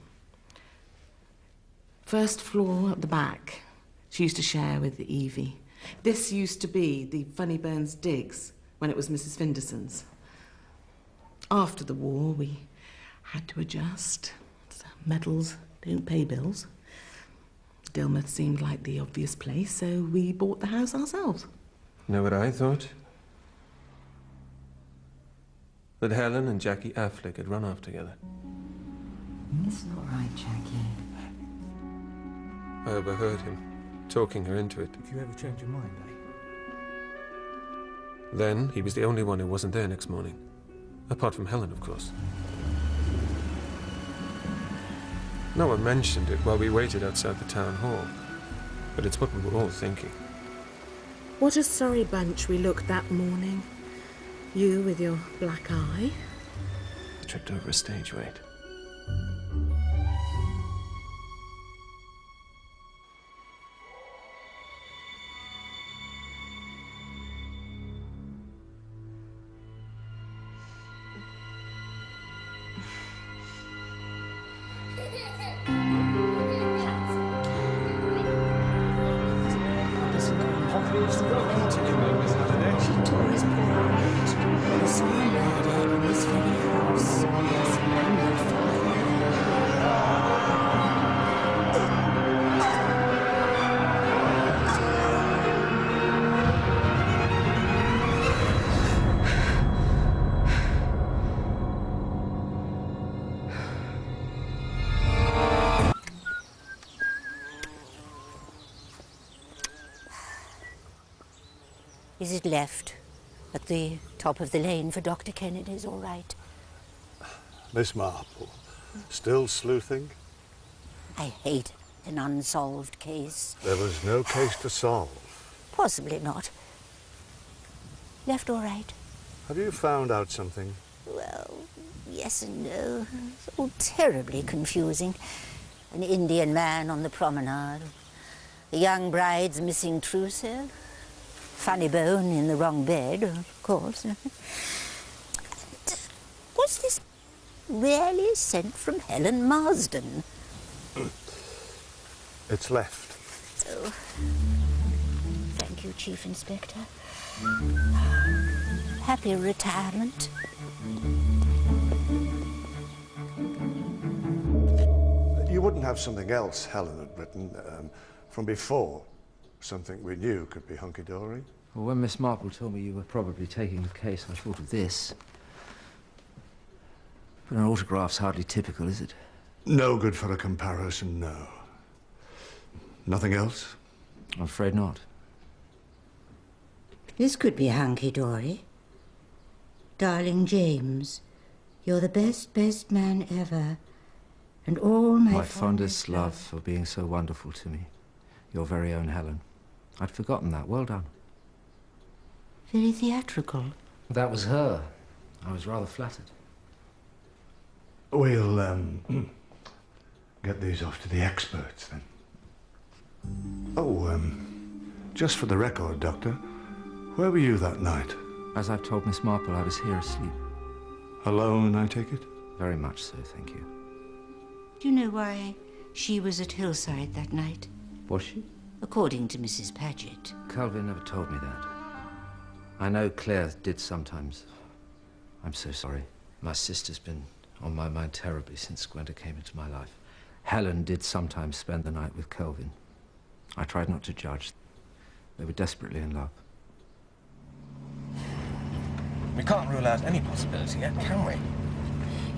[SPEAKER 1] First floor at the back, she used to share with Evie. This used to be the Funny Bones digs when it was Mrs. Finderson's. After the war, we had to adjust. Medals don't pay bills. Dilmouth seemed like the obvious place, so we bought the house ourselves.
[SPEAKER 6] Know what I thought? That Helen and Jackie Affleck had run off together.
[SPEAKER 12] It's not right, Jackie.
[SPEAKER 6] I overheard him, talking her into it.
[SPEAKER 3] If you ever change your mind, eh?
[SPEAKER 6] Then, he was the only one who wasn't there next morning. Apart from Helen, of course. No one mentioned it while we waited outside the town hall. But it's what we were all thinking.
[SPEAKER 1] What a sorry bunch we looked that morning. You with your black eye.
[SPEAKER 6] Tripped over a stage weight.
[SPEAKER 12] Is it left at the top of the lane for Dr. Kennedy's all right?
[SPEAKER 20] Miss Marple, still sleuthing?
[SPEAKER 12] I hate an unsolved case.
[SPEAKER 20] There was no case to solve.
[SPEAKER 12] Possibly not. Left all right?
[SPEAKER 20] Have you found out something?
[SPEAKER 12] Well, yes and no. It's all terribly confusing. An Indian man on the promenade. A young bride's missing trousseau. Funny bone in the wrong bed, of course. Was this really sent from Helen Marsden?
[SPEAKER 20] It's left.
[SPEAKER 12] Oh. Thank you, Chief Inspector. Happy retirement.
[SPEAKER 20] You wouldn't have something else Helen had written from before? Something we knew could be hunky-dory?
[SPEAKER 16] Well, when Miss Marple told me you were probably taking the case, I thought of this. But an autograph's hardly typical, is it?
[SPEAKER 20] No good for a comparison, no. Nothing else?
[SPEAKER 16] I'm afraid not.
[SPEAKER 12] This could be hunky-dory. Darling James, you're the best man ever. And all my
[SPEAKER 16] fondest love for being so wonderful to me. Your very own Helen. I'd forgotten that. Well done.
[SPEAKER 12] Very theatrical.
[SPEAKER 16] That was her. I was rather flattered.
[SPEAKER 20] We'll, get these off to the experts, then. Oh, just for the record, Doctor, where were you that night?
[SPEAKER 16] As I've told Miss Marple, I was here asleep.
[SPEAKER 20] Alone, I take it?
[SPEAKER 16] Very much so, thank you.
[SPEAKER 12] Do you know why she was at Hillside that night?
[SPEAKER 16] Was she?
[SPEAKER 12] According to Mrs. Paget.
[SPEAKER 16] Calvin never told me that. I know Claire did sometimes. I'm so sorry. My sister's been on my mind terribly since Gwenda came into my life. Helen did sometimes spend the night with Kelvin. I tried not to judge. They were desperately in love.
[SPEAKER 17] We can't rule out any possibility yet, can we?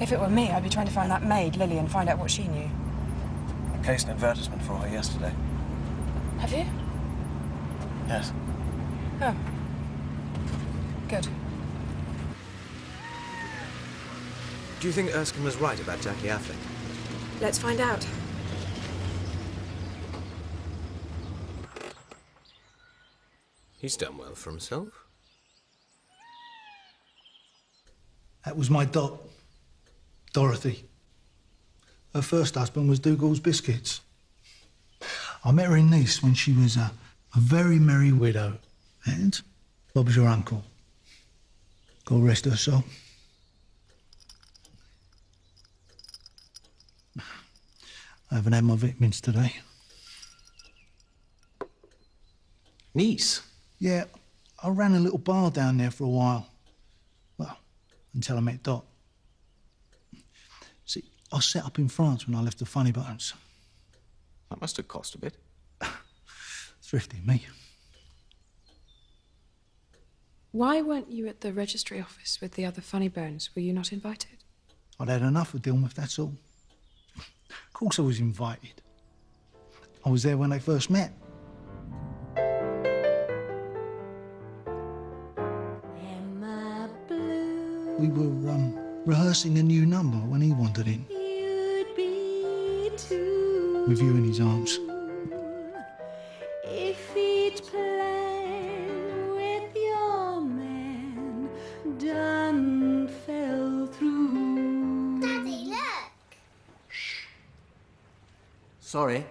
[SPEAKER 7] If it were me, I'd be trying to find that maid, Lily, and find out what she knew.
[SPEAKER 17] I placed an advertisement for her yesterday.
[SPEAKER 7] Have you?
[SPEAKER 17] Yes.
[SPEAKER 7] Oh. Good.
[SPEAKER 17] Do you think Erskine was right about Jackie Affleck?
[SPEAKER 7] Let's find out.
[SPEAKER 17] He's done well for himself.
[SPEAKER 3] That was my Dorothy. Her first husband was Dougal's Biscuits. I met her in Nice when she was a very merry widow. And Bob's your uncle. God rest her soul. I haven't had my vitamins today.
[SPEAKER 17] Nice?
[SPEAKER 3] Yeah, I ran a little bar down there for a while. Well, until I met Dot. See, I set up in France when I left the Funny Bones.
[SPEAKER 17] That must have cost a bit.
[SPEAKER 3] Thrifty, me.
[SPEAKER 23] Why weren't you at the registry office with the other Funny Bones? Were you not invited?
[SPEAKER 3] I'd had enough of Dilmouth, that's all. Of course I was invited. I was there when they first met. We were rehearsing a new number when he wandered in. With you in his arms.
[SPEAKER 4] If he'd planned with your man, done fell through. Daddy, look!
[SPEAKER 11] Sorry.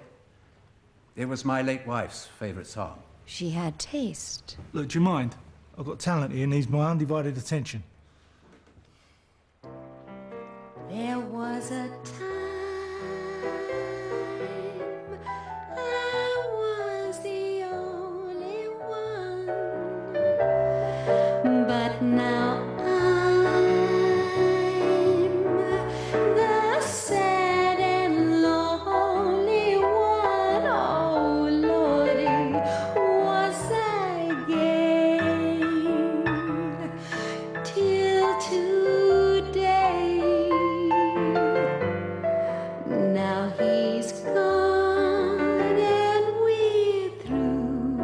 [SPEAKER 11] It was my late wife's favourite song.
[SPEAKER 23] She had taste.
[SPEAKER 3] Look, do you mind? I've got talent here, needs my undivided attention.
[SPEAKER 4] There was a time I was the only one, but now I'm the sad and lonely one. Oh, Lordy, was I gay till today? Now he's gone and we're through.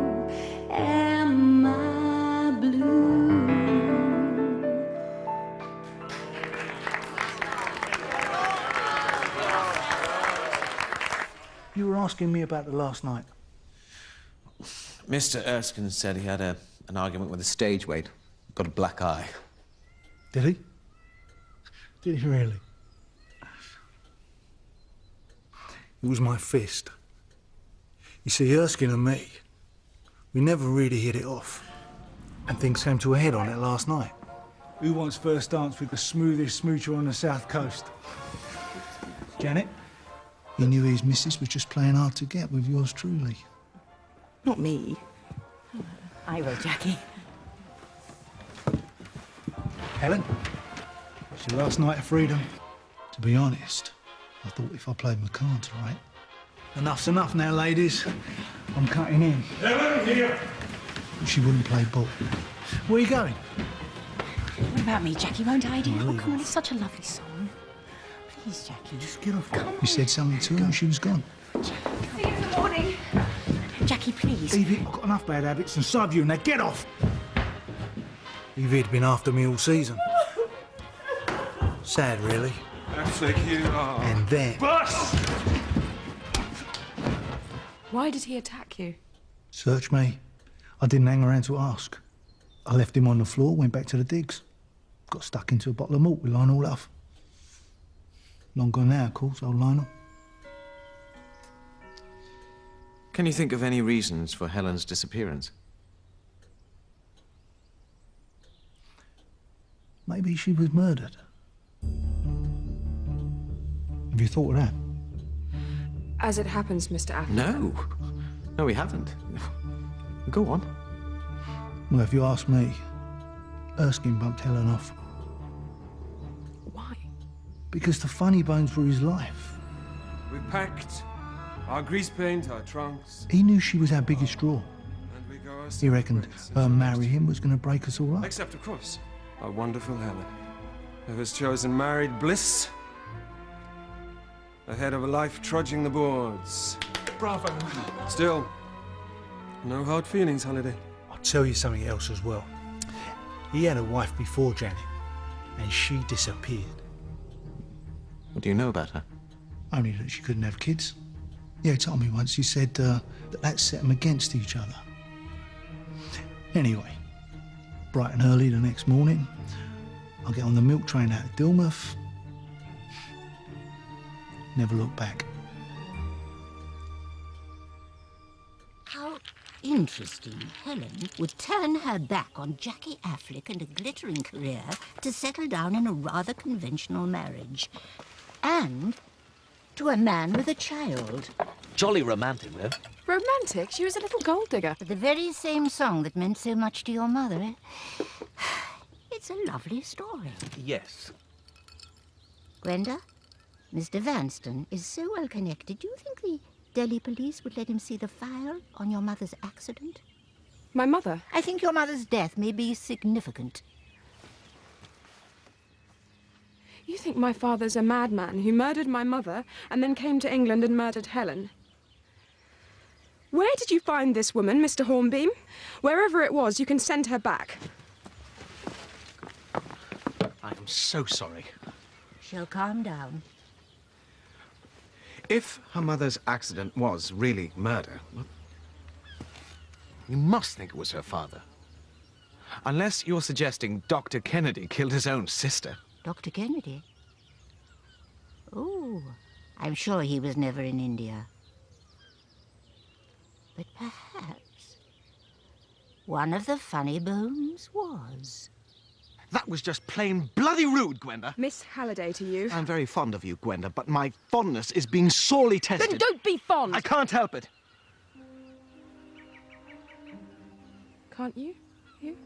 [SPEAKER 4] Am I blue?
[SPEAKER 3] You were asking me about the last night.
[SPEAKER 17] Mr. Erskine said he had an argument with a stage weight. Got a black eye.
[SPEAKER 3] Did he? Did he really? It was my fist. You see, Erskine and me, we never really hit it off. And things came to a head on it last night. Who wants first dance with the smoothest smoocher on the south coast? Janet? He knew his missus was just playing hard to get with yours truly.
[SPEAKER 1] Not me.
[SPEAKER 18] I will, Jackie.
[SPEAKER 3] Helen? It's your last night of freedom. To be honest, I thought if I played my cards right. Enough's enough now, ladies. I'm cutting in.
[SPEAKER 20] Helen, here!
[SPEAKER 3] She wouldn't play ball. Where are you going?
[SPEAKER 18] What about me, Jackie? Won't I, dear? Oh, come on, it's such a lovely song. Please, Jackie.
[SPEAKER 3] Just get off. You said something to her and she was gone.
[SPEAKER 18] See you in the morning. Jackie, please.
[SPEAKER 3] Evie, I've got enough bad habits inside you now. Get off! Evie'd been after me all season. Sad, really.
[SPEAKER 6] Affleck, you are...
[SPEAKER 3] And then...
[SPEAKER 6] Boss!
[SPEAKER 23] Why did he attack you?
[SPEAKER 3] Search me. I didn't hang around to ask. I left him on the floor, went back to the digs. Got stuck into a bottle of malt with Lionel Love. Long gone now, of course, old Lionel.
[SPEAKER 8] Can you think of any reasons for Helen's disappearance?
[SPEAKER 3] Maybe she was murdered. Have you thought of that?
[SPEAKER 23] As it happens, Mr. Affleck.
[SPEAKER 8] No. No, we haven't. Go on.
[SPEAKER 3] Well, if you ask me, Erskine bumped Helen off.
[SPEAKER 23] Why?
[SPEAKER 3] Because the funny bones were his life.
[SPEAKER 6] We packed our grease paint, our trunks.
[SPEAKER 3] He knew she was our biggest draw.
[SPEAKER 6] And we go our
[SPEAKER 3] He reckoned her marrying him was going to break us all up.
[SPEAKER 6] Except, of course, our wonderful Helen, who has chosen married bliss ahead of a life trudging the boards.
[SPEAKER 3] Bravo.
[SPEAKER 6] Still, no hard feelings, Holiday.
[SPEAKER 3] I'll tell you something else as well. He had a wife before Janet, and she disappeared.
[SPEAKER 8] What do you know about her?
[SPEAKER 3] Only that she couldn't have kids. Yeah, he told me once. He said that set them against each other. Anyway, bright and early the next morning, I get on the milk train out of Dilmouth. Never looked back.
[SPEAKER 12] How interesting Helen would turn her back on Jackie Affleck and a glittering career to settle down in a rather conventional marriage. And to a man with a child.
[SPEAKER 5] Jolly romantic, though.
[SPEAKER 23] Romantic? She was a little gold digger.
[SPEAKER 12] The very same song that meant so much to your mother, eh? It's a lovely story.
[SPEAKER 5] Yes.
[SPEAKER 12] Gwenda, Mr. Vanston is so well connected. Do you think the Delhi police would let him see the file on your mother's accident?
[SPEAKER 23] My mother?
[SPEAKER 12] I think your mother's death may be significant.
[SPEAKER 23] You think my father's a madman who murdered my mother and then came to England and murdered Helen? Where did you find this woman, Mr. Hornbeam? Wherever it was, you can send her back.
[SPEAKER 5] I am so sorry.
[SPEAKER 12] She'll calm down.
[SPEAKER 8] If her mother's accident was really murder, well, you must think it was her father. Unless you're suggesting Dr. Kennedy killed his own sister.
[SPEAKER 12] Dr. Kennedy? Oh, I'm sure he was never in India. But perhaps one of the funny bones was.
[SPEAKER 5] That was just plain bloody rude, Gwenda.
[SPEAKER 23] Miss Halliday to you.
[SPEAKER 5] I'm very fond of you, Gwenda, but my fondness is being sorely tested.
[SPEAKER 23] Then don't be fond!
[SPEAKER 5] I can't help it.
[SPEAKER 23] Can't you? You?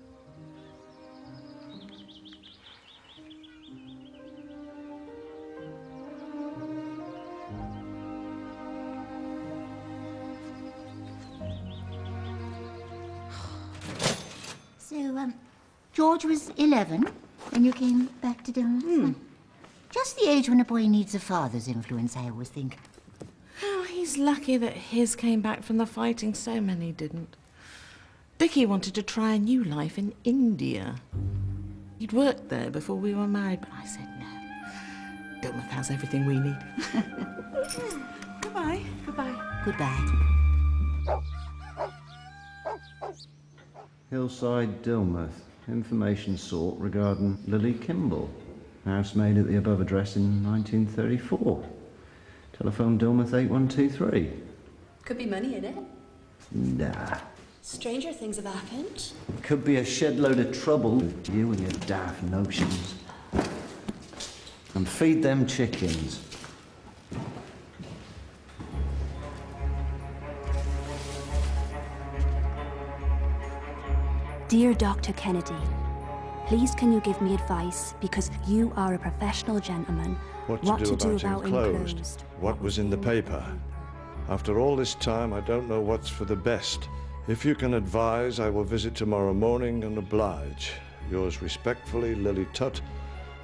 [SPEAKER 12] So, George was 11 when you came back to Dilmouth? Just the age when a boy needs a father's influence, I always think.
[SPEAKER 1] Oh, he's lucky that his came back from the fighting. So many didn't. Dickie wanted to try a new life in India. He'd worked there before we were married, but I said no. Dilmouth has everything we need. Goodbye. Goodbye.
[SPEAKER 12] Goodbye.
[SPEAKER 9] Hillside, Dilmouth. Information sought regarding Lily Kimball. Housemaid at the above address in 1934. Telephone Dilmouth 8123.
[SPEAKER 14] Could be money in it.
[SPEAKER 9] Nah.
[SPEAKER 18] Stranger things have happened.
[SPEAKER 9] Could be a shed load of trouble, you and your daft notions. And feed them chickens.
[SPEAKER 13] Dear Dr. Kennedy, please can you give me advice, because you are a professional gentleman,
[SPEAKER 20] What to do about enclosed? What was in the paper? After all this time, I don't know what's for the best. If you can advise, I will visit tomorrow morning and oblige. Yours respectfully, Lily Tutt,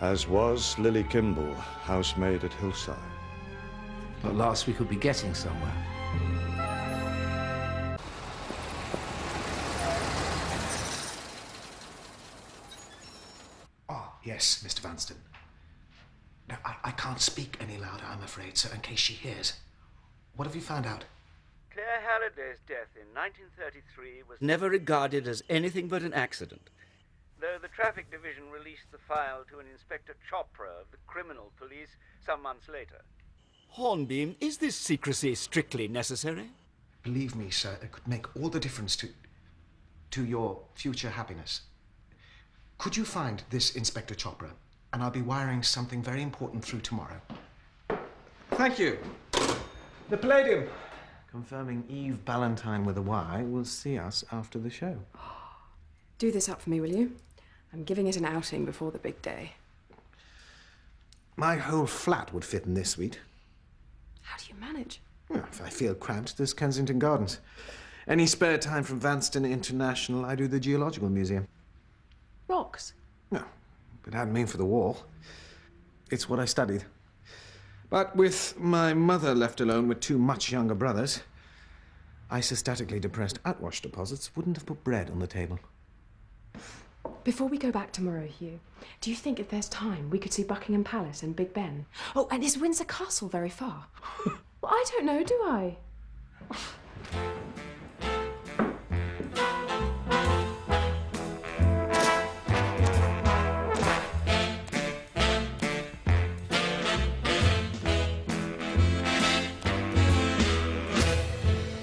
[SPEAKER 20] as was Lily Kimball, housemaid at Hillside.
[SPEAKER 16] At last we could be getting somewhere.
[SPEAKER 5] Oh, yes, Mr. Vanston. No, I can't speak any louder, I'm afraid, sir, in case she hears. What have you found out?
[SPEAKER 14] Claire Halliday's death in 1933 was
[SPEAKER 15] never regarded as anything but an accident.
[SPEAKER 14] though the traffic division released the file to an Inspector Chopra of the criminal police some months later.
[SPEAKER 15] Hornbeam, is this secrecy strictly necessary?
[SPEAKER 5] Believe me, sir, it could make all the difference to your future happiness. Could you find this Inspector Chopra? And I'll be wiring something very important through tomorrow.
[SPEAKER 6] Thank you. The Palladium.
[SPEAKER 8] Confirming Eve Ballantyne with a Y will see us after the show.
[SPEAKER 7] Do this up for me, will you? I'm giving it an outing before the big day.
[SPEAKER 8] My whole flat would fit in this suite.
[SPEAKER 7] How do you manage?
[SPEAKER 8] Well, if I feel cramped, there's Kensington Gardens. Any spare time from Vanston International, I do the Geological Museum.
[SPEAKER 7] Rocks?
[SPEAKER 8] No, but I hadn't mean for the wall. It's what I studied.
[SPEAKER 6] But with my mother left alone with two much younger brothers,
[SPEAKER 8] isostatically depressed outwash deposits wouldn't have put bread on the table.
[SPEAKER 7] Before we go back tomorrow, Hugh, do you think if there's time we could see Buckingham Palace and Big Ben? Oh, and is Windsor Castle very far? Well, I don't know, do I?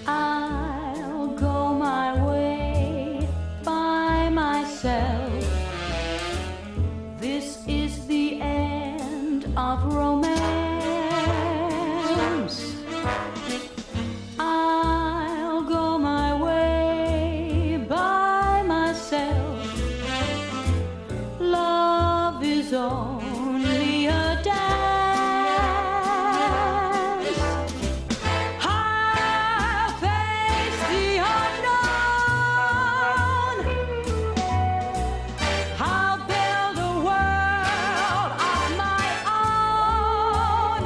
[SPEAKER 18] I'll go my way by myself. This is the end of romance. I'll go my way by myself. Love is only a dance. I'll face the unknown. I'll build a world of my own.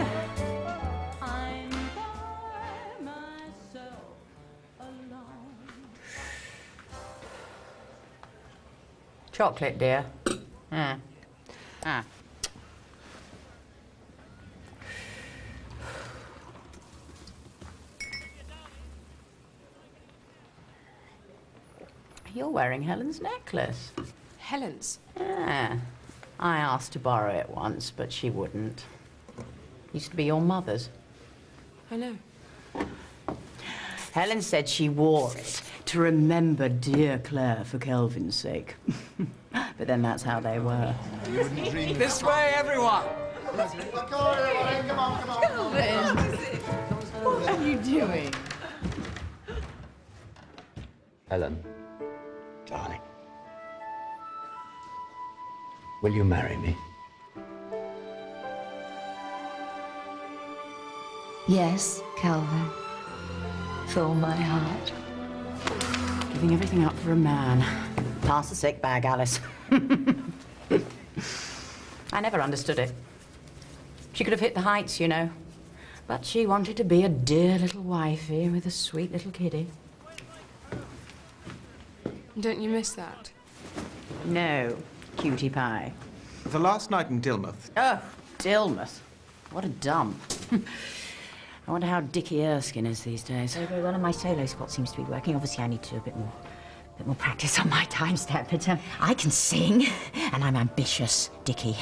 [SPEAKER 18] I'm by myself alone.
[SPEAKER 24] Chocolate, dear. You're wearing Helen's necklace.
[SPEAKER 7] Helen's?
[SPEAKER 24] Yeah. I asked to borrow it once, but she wouldn't. Used to be your mother's.
[SPEAKER 7] I know.
[SPEAKER 24] Helen said she wore it to remember dear Claire for Kelvin's sake. But then that's how they were.
[SPEAKER 11] This way, everyone!
[SPEAKER 18] Kelvin! What are you doing?
[SPEAKER 9] Helen, darling, will you marry me?
[SPEAKER 24] Yes, Calvin. With all my heart. Giving everything up for a man. Pass the sick bag, Alice. I never understood it. She could have hit the heights, you know. But she wanted to be a dear little wifey with a sweet little kiddie.
[SPEAKER 7] Don't you miss that?
[SPEAKER 24] No, cutie pie.
[SPEAKER 8] The last night in Dilmouth.
[SPEAKER 24] Oh, Dilmouth. What a dump. I wonder how Dickie Erskine is these days.
[SPEAKER 12] Very well, and my solo spot seems to be working. Obviously, I need to do a bit more practice on my time step, but I can sing, and I'm ambitious, Dickie.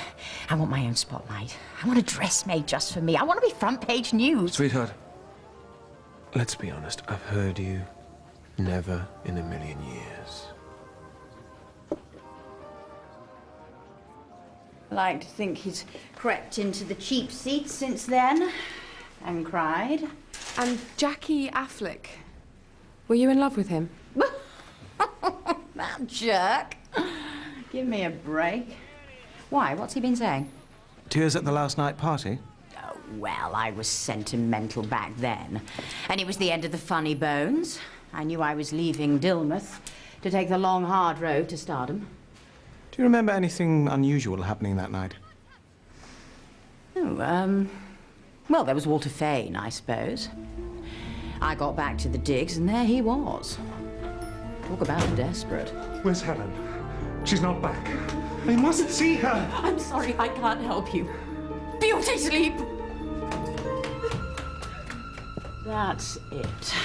[SPEAKER 12] I want my own spotlight. I want a dress made just for me. I want to be front page news.
[SPEAKER 6] Sweetheart, let's be honest. I've heard you Never in a million years.
[SPEAKER 24] I like to think he's crept into the cheap seats since then and cried.
[SPEAKER 23] And Jackie Affleck. Were you in love with him?
[SPEAKER 24] That jerk. Give me a break. Why? What's he been saying?
[SPEAKER 8] Tears at the last night party?
[SPEAKER 24] Oh, well, I was sentimental back then. And it was the end of the funny bones. I knew I was leaving Dilmouth to take the long, hard road to stardom.
[SPEAKER 8] Do you remember anything unusual happening that night?
[SPEAKER 24] Oh, well, there was Walter Fane, I suppose. I got back to the digs, and there he was. Talk about desperate.
[SPEAKER 6] Where's Helen? She's not back. I must see her.
[SPEAKER 24] I'm sorry, I can't help you. Beauty sleep! That's it.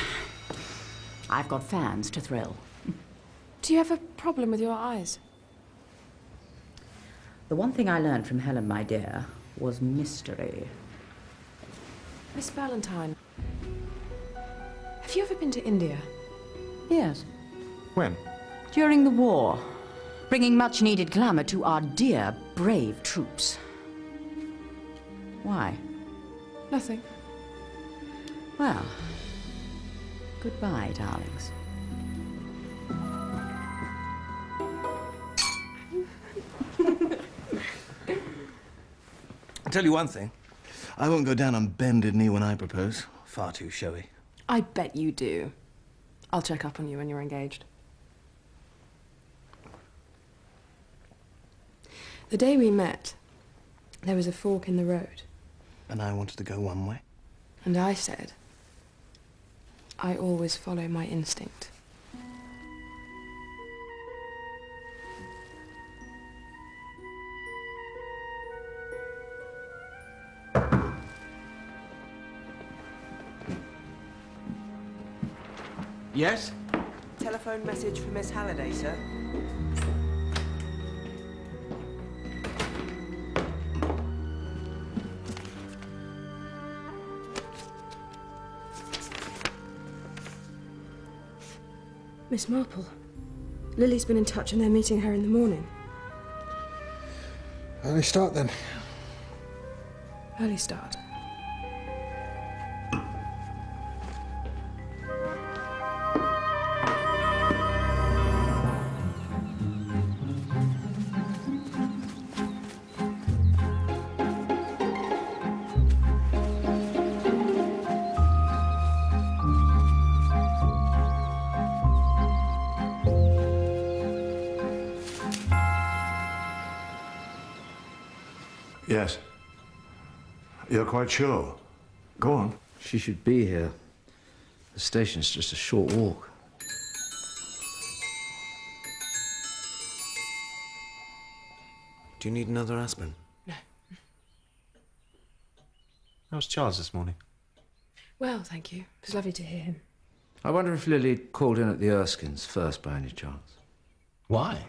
[SPEAKER 24] I've got fans to thrill.
[SPEAKER 23] Do you have a problem with your eyes?
[SPEAKER 24] The one thing I learned from Helen, my dear, was mystery.
[SPEAKER 23] Miss Valentine, have you ever been to India?
[SPEAKER 24] Yes.
[SPEAKER 8] When?
[SPEAKER 24] During the war, bringing much-needed glamour to our dear, brave troops. Why?
[SPEAKER 23] Nothing.
[SPEAKER 24] Well, goodbye, darlings.
[SPEAKER 8] I'll tell you one thing. I won't go down on bended knee when I propose. Far too showy.
[SPEAKER 23] I bet you do. I'll check up on you when you're engaged. The day we met, there was a fork in the road.
[SPEAKER 8] And I wanted to go one way.
[SPEAKER 23] And I said, I always follow my instinct.
[SPEAKER 8] Yes?
[SPEAKER 2] Telephone message for Miss Halliday, sir.
[SPEAKER 23] Miss Marple, Lily's been in touch and they're meeting her in the morning.
[SPEAKER 20] Early start then.
[SPEAKER 23] Early start.
[SPEAKER 20] Yes. You're quite sure? Go on.
[SPEAKER 16] She should be here. The station's just a short walk.
[SPEAKER 5] Do you need another aspirin?
[SPEAKER 23] No.
[SPEAKER 5] How's Charles this morning?
[SPEAKER 23] Well, thank you. It was lovely to hear him.
[SPEAKER 16] I wonder if Lily called in at the Erskines first by any chance.
[SPEAKER 5] Why?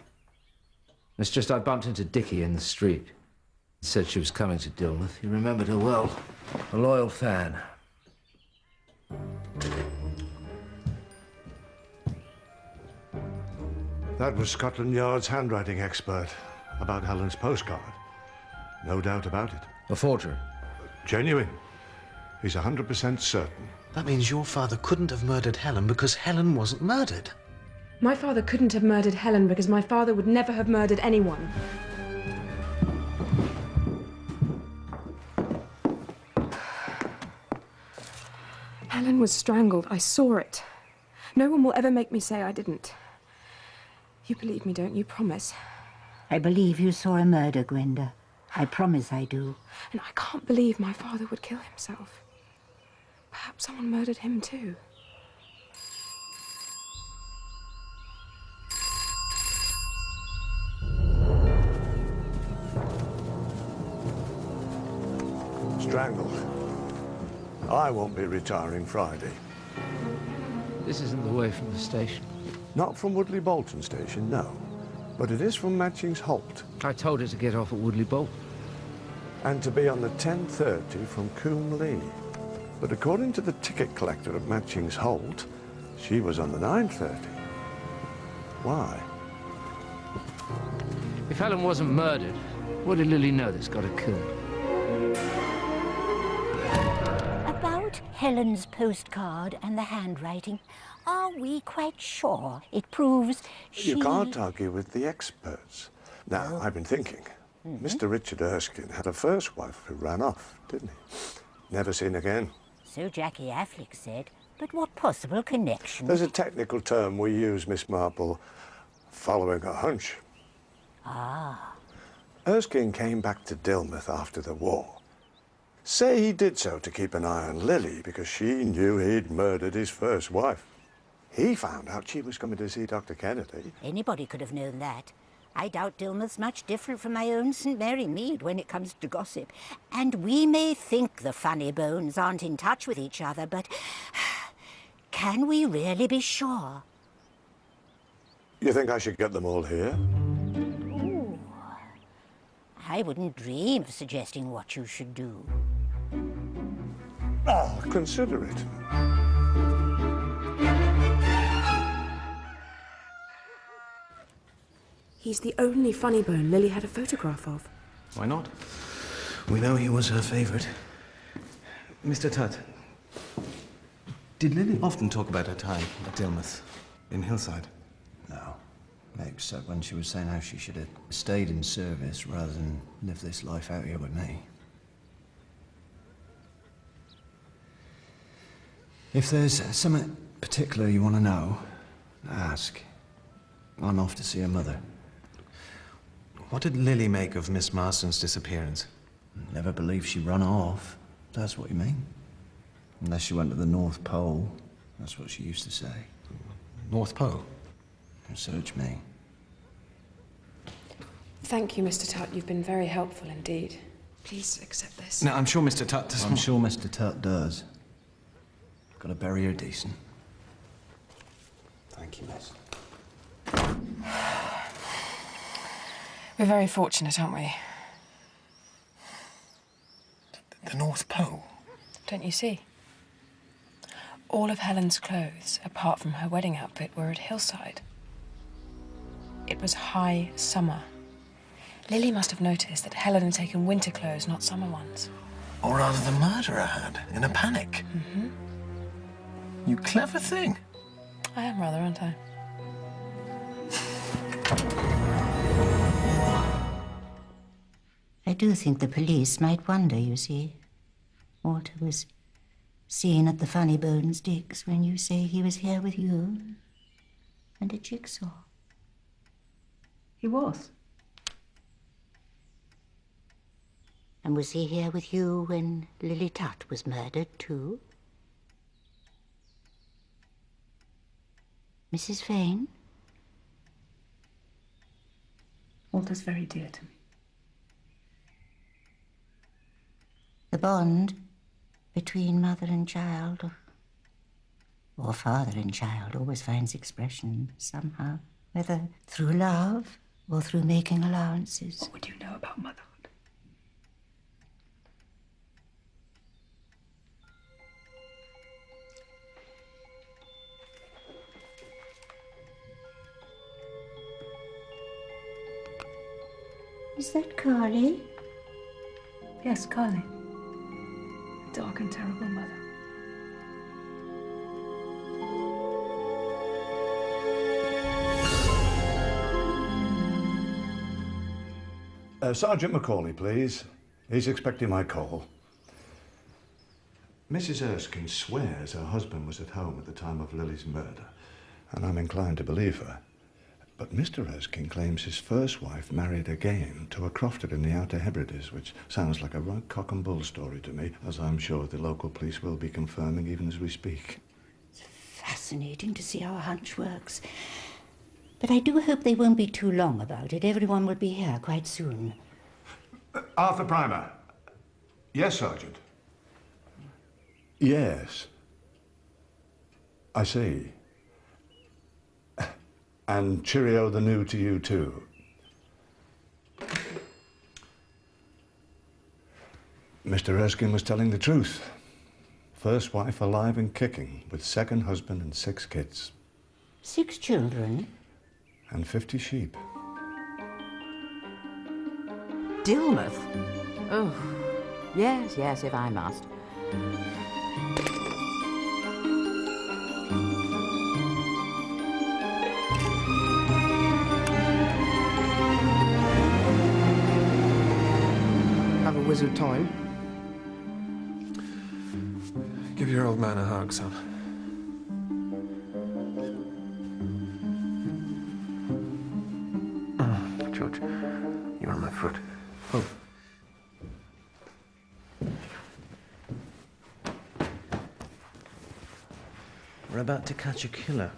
[SPEAKER 16] It's just I bumped into Dickie in the street. He said she was coming to Dilmouth. He remembered her well. A loyal fan.
[SPEAKER 20] That was Scotland Yard's handwriting expert about Helen's postcard. No doubt about it.
[SPEAKER 16] A forgery?
[SPEAKER 20] Genuine. He's 100% certain.
[SPEAKER 5] That means your father couldn't have murdered Helen because Helen wasn't murdered.
[SPEAKER 23] My father couldn't have murdered Helen because my father would never have murdered anyone. Helen was strangled. I saw it. No one will ever make me say I didn't. You believe me, don't you? Promise.
[SPEAKER 12] I believe you saw a murder, Gwenda. I promise I do.
[SPEAKER 23] And I can't believe my father would kill himself. Perhaps someone murdered him too.
[SPEAKER 20] Strangled. I won't be retiring Friday.
[SPEAKER 16] This isn't the way from the station.
[SPEAKER 20] Not from Woodley Bolton Station, no. But it is from Matchings Holt.
[SPEAKER 16] I told her to get off at Woodley Bolton.
[SPEAKER 20] And to be on the 10:30 from Coombe Lee. But according to the ticket collector at Matchings Holt, She was on the 9:30. Why?
[SPEAKER 16] If Helen wasn't murdered, what did Lily know that's got her killed?
[SPEAKER 12] About Helen's postcard and the handwriting, are we quite sure it proves she...
[SPEAKER 20] You can't argue with the experts. Now, I've been thinking. Mr. Richard Erskine had a first wife who ran off, didn't he? Never seen again.
[SPEAKER 12] So Jackie Affleck said. But what possible connection?
[SPEAKER 20] There's a technical term we use, Miss Marple. Following a hunch.
[SPEAKER 12] Ah.
[SPEAKER 20] Erskine came back to Dilmouth after the war. Say he did so to keep an eye on Lily because she knew he'd murdered his first wife. He found out she was coming to see Dr. Kennedy.
[SPEAKER 12] Anybody could have known that. I doubt Dilmouth's much different from my own St. Mary Mead when it comes to gossip. And we may think the funny bones aren't in touch with each other, but can we really be sure?
[SPEAKER 20] You think I should get them all here?
[SPEAKER 12] Ooh. I wouldn't dream of suggesting what you should do.
[SPEAKER 20] I'll consider it.
[SPEAKER 7] He's the only funny bone Lily had a photograph of.
[SPEAKER 5] Why not? We know he was her favourite. Mr. Tutt, did Lily often talk about her time at Dilmouth, in Hillside?
[SPEAKER 9] No. Except when she was saying how she should have stayed in service rather than live this life out here with me. If there's something particular you want to know, ask. I'm off to see her mother.
[SPEAKER 5] What did Lily make of Miss Marston's disappearance?
[SPEAKER 9] Never believed she run off. That's what you mean. Unless she went to the North Pole. That's what she used to say.
[SPEAKER 5] North Pole?
[SPEAKER 9] Search me.
[SPEAKER 7] Thank you, Mr. Tutt. You've been very helpful indeed. Please accept this.
[SPEAKER 5] Now, I'm sure Mr. Tutt doesn't...
[SPEAKER 9] I'm sure Mr. Tutt does. Got to bury her decent.
[SPEAKER 5] Thank you, miss.
[SPEAKER 7] We're very fortunate, aren't we?
[SPEAKER 5] The North Pole?
[SPEAKER 7] Don't you see? All of Helen's clothes, apart from her wedding outfit, were at Hillside. It was high summer. Lily must have noticed that Helen had taken winter clothes, not summer ones.
[SPEAKER 5] Or rather, the murderer had, in a panic.
[SPEAKER 7] Mm-hmm.
[SPEAKER 5] You clever thing.
[SPEAKER 7] I am rather, aren't I?
[SPEAKER 12] I do think the police might wonder, you see. Walter was seen at the Funny Bones digs when you say he was here with you. And a jigsaw.
[SPEAKER 1] He was.
[SPEAKER 12] And was he here with you when Lily Tutt was murdered, too? Mrs. Vane?
[SPEAKER 1] Walter's very dear to me.
[SPEAKER 12] The bond between mother and child, or father and child, always finds expression somehow, whether through love or through making allowances.
[SPEAKER 1] What would you know about motherhood?
[SPEAKER 12] Is that Carly?
[SPEAKER 1] Yes, Carly. Dark and terrible mother.
[SPEAKER 20] Sergeant Macaulay, please. He's expecting my call. Mrs. Erskine swears her husband was at home at the time of Lily's murder, and I'm inclined to believe her. But Mr. Erskine claims his first wife married again to a crofter in the Outer Hebrides, which sounds like a right cock and bull story to me, as I'm sure the local police will be confirming even as we speak.
[SPEAKER 12] It's fascinating to see how a hunch works. But I do hope they won't be too long about it. Everyone will be here quite soon.
[SPEAKER 20] Arthur Primer. Yes, Sergeant. Yes. I see. And cheerio the new to you, too. Mr. Erskine was telling the truth. First wife alive and kicking, with second husband and 6 kids.
[SPEAKER 12] 6 children?
[SPEAKER 20] And 50 sheep.
[SPEAKER 24] Dilmouth? Oh, yes, yes, if I must.
[SPEAKER 5] Have a wizard time.
[SPEAKER 6] Give your old man a hug, son.
[SPEAKER 5] George, you're on my foot. Oh.
[SPEAKER 17] We're about to catch a killer.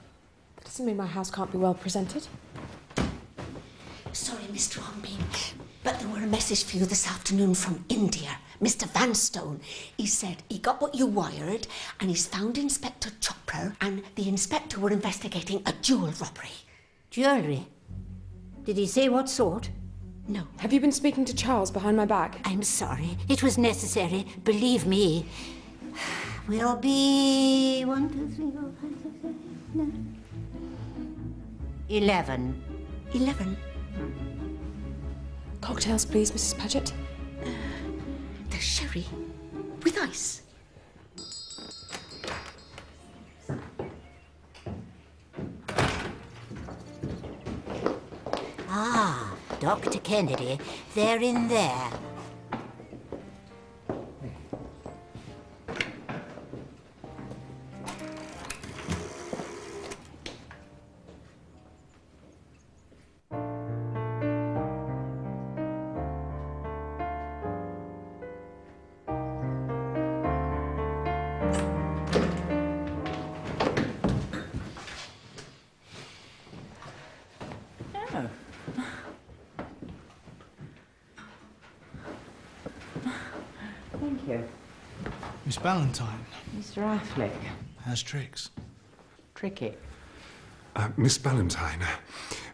[SPEAKER 7] That doesn't mean my house can't be well presented.
[SPEAKER 12] Sorry, Mr. Hornbeam, but there were a message for you this afternoon from India. Mr. Vanstone. He said he got what you wired and he's found Inspector Chopra and the inspector were investigating a jewel robbery. Jewellery? Did he say what sort? No.
[SPEAKER 7] Have you been speaking to Charles behind my back?
[SPEAKER 12] I'm sorry. It was necessary. Believe me. We'll be 1, 2, 3, 4, 5, 6, 7, 8, 9. 11. 11?
[SPEAKER 7] Cocktails, please, Mrs. Paget.
[SPEAKER 12] The sherry with ice. Ah, Dr. Kennedy, they're in there.
[SPEAKER 24] Thank you.
[SPEAKER 3] Miss Ballantyne.
[SPEAKER 24] Mr. Affleck.
[SPEAKER 3] How's Trix?
[SPEAKER 24] Tricky.
[SPEAKER 6] Miss Ballantyne,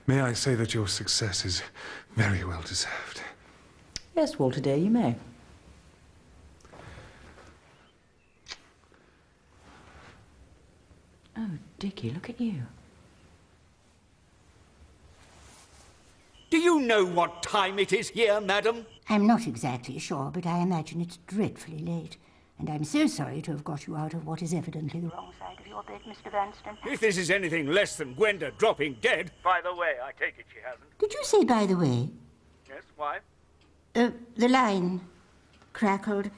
[SPEAKER 6] may I say that your success is very well deserved.
[SPEAKER 24] Yes, Walter dear, you may. Oh, Dickie, look at you.
[SPEAKER 15] Do you know what time it is here, madam?
[SPEAKER 12] I'm not exactly sure, but I imagine it's dreadfully late. And I'm so sorry to have got you out of what is evidently the wrong side of your bed, Mr. Vanstone.
[SPEAKER 15] If this is anything less than Gwenda dropping dead...
[SPEAKER 14] By the way, I take it she hasn't.
[SPEAKER 12] Did you say, by the way?
[SPEAKER 14] Yes, why?
[SPEAKER 12] The line crackled.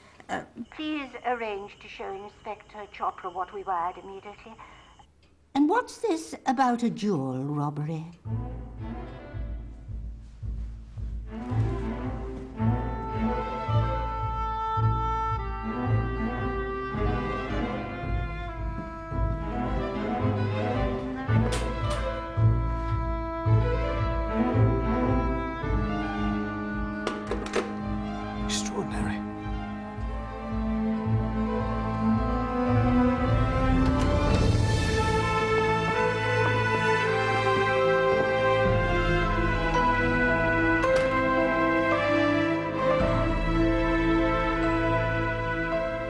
[SPEAKER 12] Please arrange to show Inspector Chopra what we wired immediately. And what's this about a jewel robbery?
[SPEAKER 3] Extraordinary.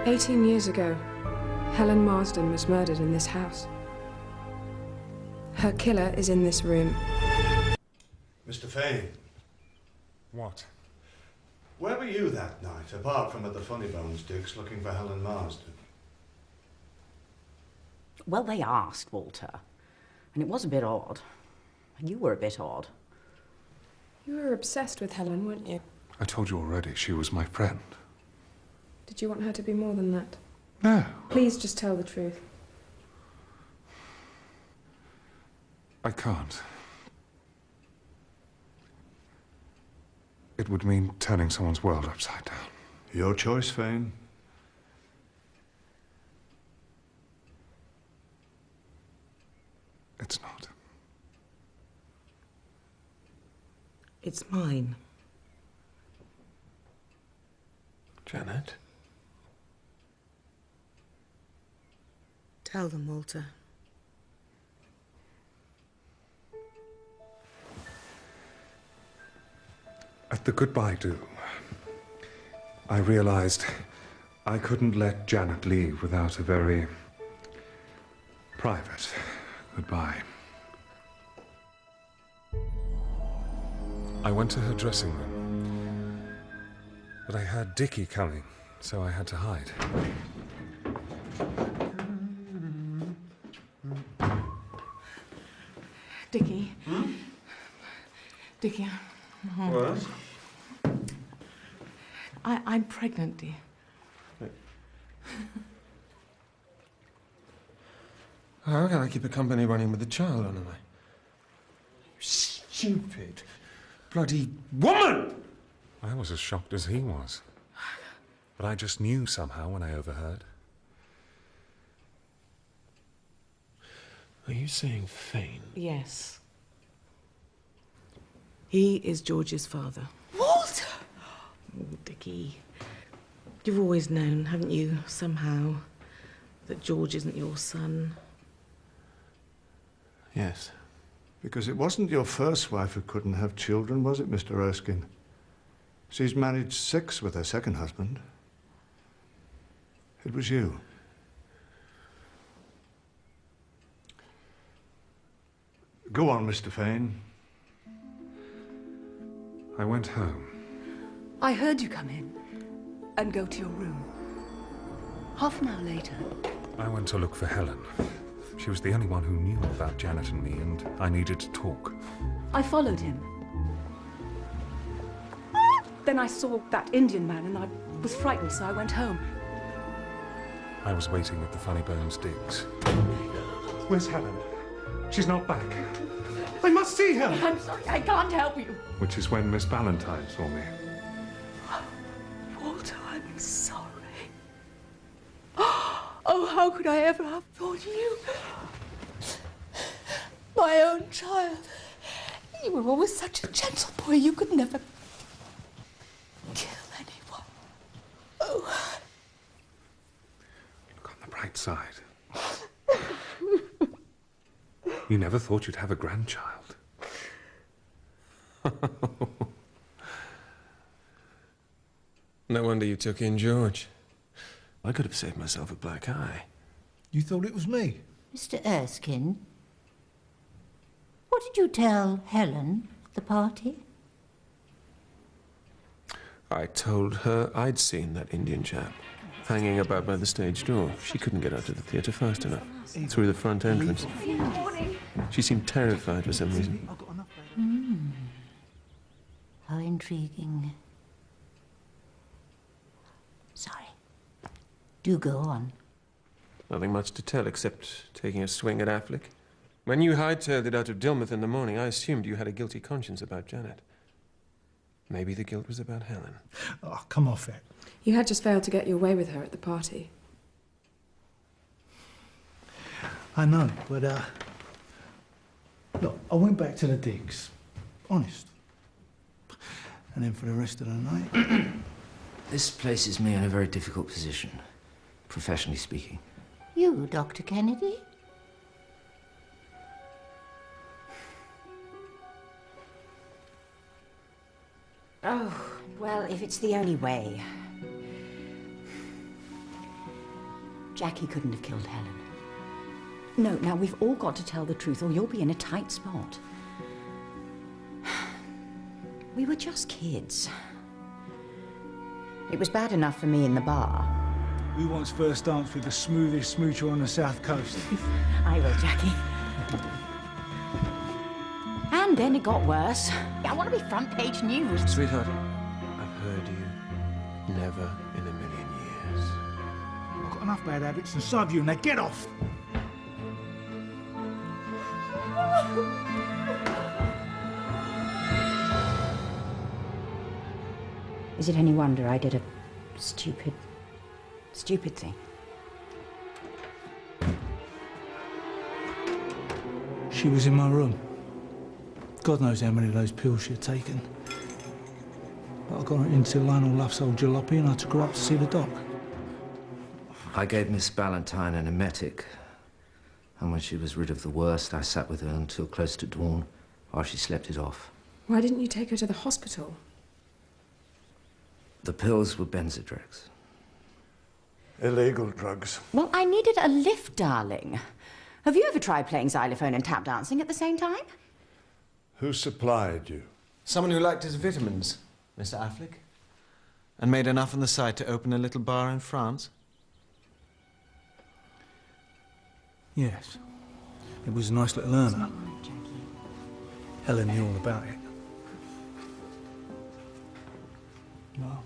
[SPEAKER 7] "18 years ago, Helen Marsden was murdered in this house. Her killer is in this room."
[SPEAKER 20] Mr. Fane.
[SPEAKER 6] What?
[SPEAKER 20] Where were you that night, apart from at the Funny Bones digs looking for Helen Marsden?
[SPEAKER 24] Well, they asked, Walter. And it was a bit odd. And you were a bit odd.
[SPEAKER 7] You were obsessed with Helen, weren't you?
[SPEAKER 6] I told you already, she was my friend.
[SPEAKER 7] Did you want her to be more than that?
[SPEAKER 6] No.
[SPEAKER 7] Please just tell the truth.
[SPEAKER 6] I can't. It would mean turning someone's world upside down.
[SPEAKER 20] Your choice, Fane.
[SPEAKER 6] It's not.
[SPEAKER 1] It's mine.
[SPEAKER 6] Janet?
[SPEAKER 1] Tell them, Walter.
[SPEAKER 6] At the goodbye do, I realized I couldn't let Janet leave without a very private goodbye. I went to her dressing room, but I heard Dickie coming, so I had to hide.
[SPEAKER 1] Dickie. Dickie.
[SPEAKER 6] What?
[SPEAKER 1] I'm pregnant, dear.
[SPEAKER 6] How can I keep a company running with a child on my... Stupid, bloody woman! I was as shocked as he was. But I just knew somehow when I overheard. Are you saying Fane?
[SPEAKER 1] Yes. He is George's father.
[SPEAKER 18] Walter!
[SPEAKER 1] Oh, Dickie. You've always known, haven't you, somehow, that George isn't your son?
[SPEAKER 20] Yes. Because it wasn't your first wife who couldn't have children, was it, Mr. Erskine? She's managed 6 with her second husband. It was you. Go on, Mr. Fane.
[SPEAKER 6] I went home.
[SPEAKER 18] I heard you come in and go to your room. Half an hour later.
[SPEAKER 6] I went to look for Helen. She was the only one who knew about Janet and me, and I needed to talk.
[SPEAKER 18] I followed him. Then I saw that Indian man and I was frightened, so I went home.
[SPEAKER 6] I was waiting at the Funny Bones digs. Where's Helen? She's not back. I must see her!
[SPEAKER 18] I'm sorry, I can't help you.
[SPEAKER 6] Which is when Miss Ballantyne saw me.
[SPEAKER 18] Walter, I'm sorry. Oh, how could I ever have thought you? My own child. You were always such a gentle boy, you could never kill anyone. Oh.
[SPEAKER 6] Look on the bright side. You never thought you'd have a grandchild. No wonder you took in George. I could have saved myself a black eye.
[SPEAKER 3] You thought it was me?
[SPEAKER 12] Mr. Erskine, what did you tell Helen at the party?
[SPEAKER 6] I told her I'd seen that Indian chap hanging about by the stage door. She couldn't get out to the theatre fast enough. Through the front entrance. She seemed terrified for some reason.
[SPEAKER 12] How intriguing. Sorry. Do go on.
[SPEAKER 6] Nothing much to tell except taking a swing at Affleck. When you hightailed it out of Dilmouth in the morning, I assumed you had a guilty conscience about Janet. Maybe the guilt was about Helen.
[SPEAKER 3] Oh, come off it.
[SPEAKER 23] You had just failed to get your way with her at the party.
[SPEAKER 3] I know, but, look, I went back to the digs. Honest. And then for the rest of the night...
[SPEAKER 16] This places me in a very difficult position, professionally speaking.
[SPEAKER 12] You, Dr. Kennedy?
[SPEAKER 24] Oh, well, if it's the only way. Jackie couldn't have killed Helen. No, now we've all got to tell the truth or you'll be in a tight spot. We were just kids. It was bad enough for me in the bar.
[SPEAKER 3] Who wants first dance with the smoothest smoocher on the south coast?
[SPEAKER 24] I will, Jackie. And then it got worse. I want to be front page news.
[SPEAKER 6] Sweetheart, I've heard you never in a million years.
[SPEAKER 3] I've got enough bad habits inside of you, now get off!
[SPEAKER 24] Is it any wonder I did a stupid thing?
[SPEAKER 3] She was in my room. God knows how many of those pills she'd taken. But I got her into Lionel Luff's old jalopy and I took her up to see the doc.
[SPEAKER 16] I gave Miss Ballantyne an emetic, and when she was rid of the worst, I sat with her until close to dawn while she slept it off.
[SPEAKER 23] Why didn't you take her to the hospital?
[SPEAKER 16] The pills were Benzodrex.
[SPEAKER 20] Illegal drugs.
[SPEAKER 24] Well, I needed a lift, darling. Have you ever tried playing xylophone and tap dancing at the same time?
[SPEAKER 20] Who supplied you?
[SPEAKER 17] Someone who liked his vitamins, Mr. Affleck. And made enough on the side to open a little bar in France.
[SPEAKER 3] Yes. It was a nice little earner. Helen knew all about it. Well,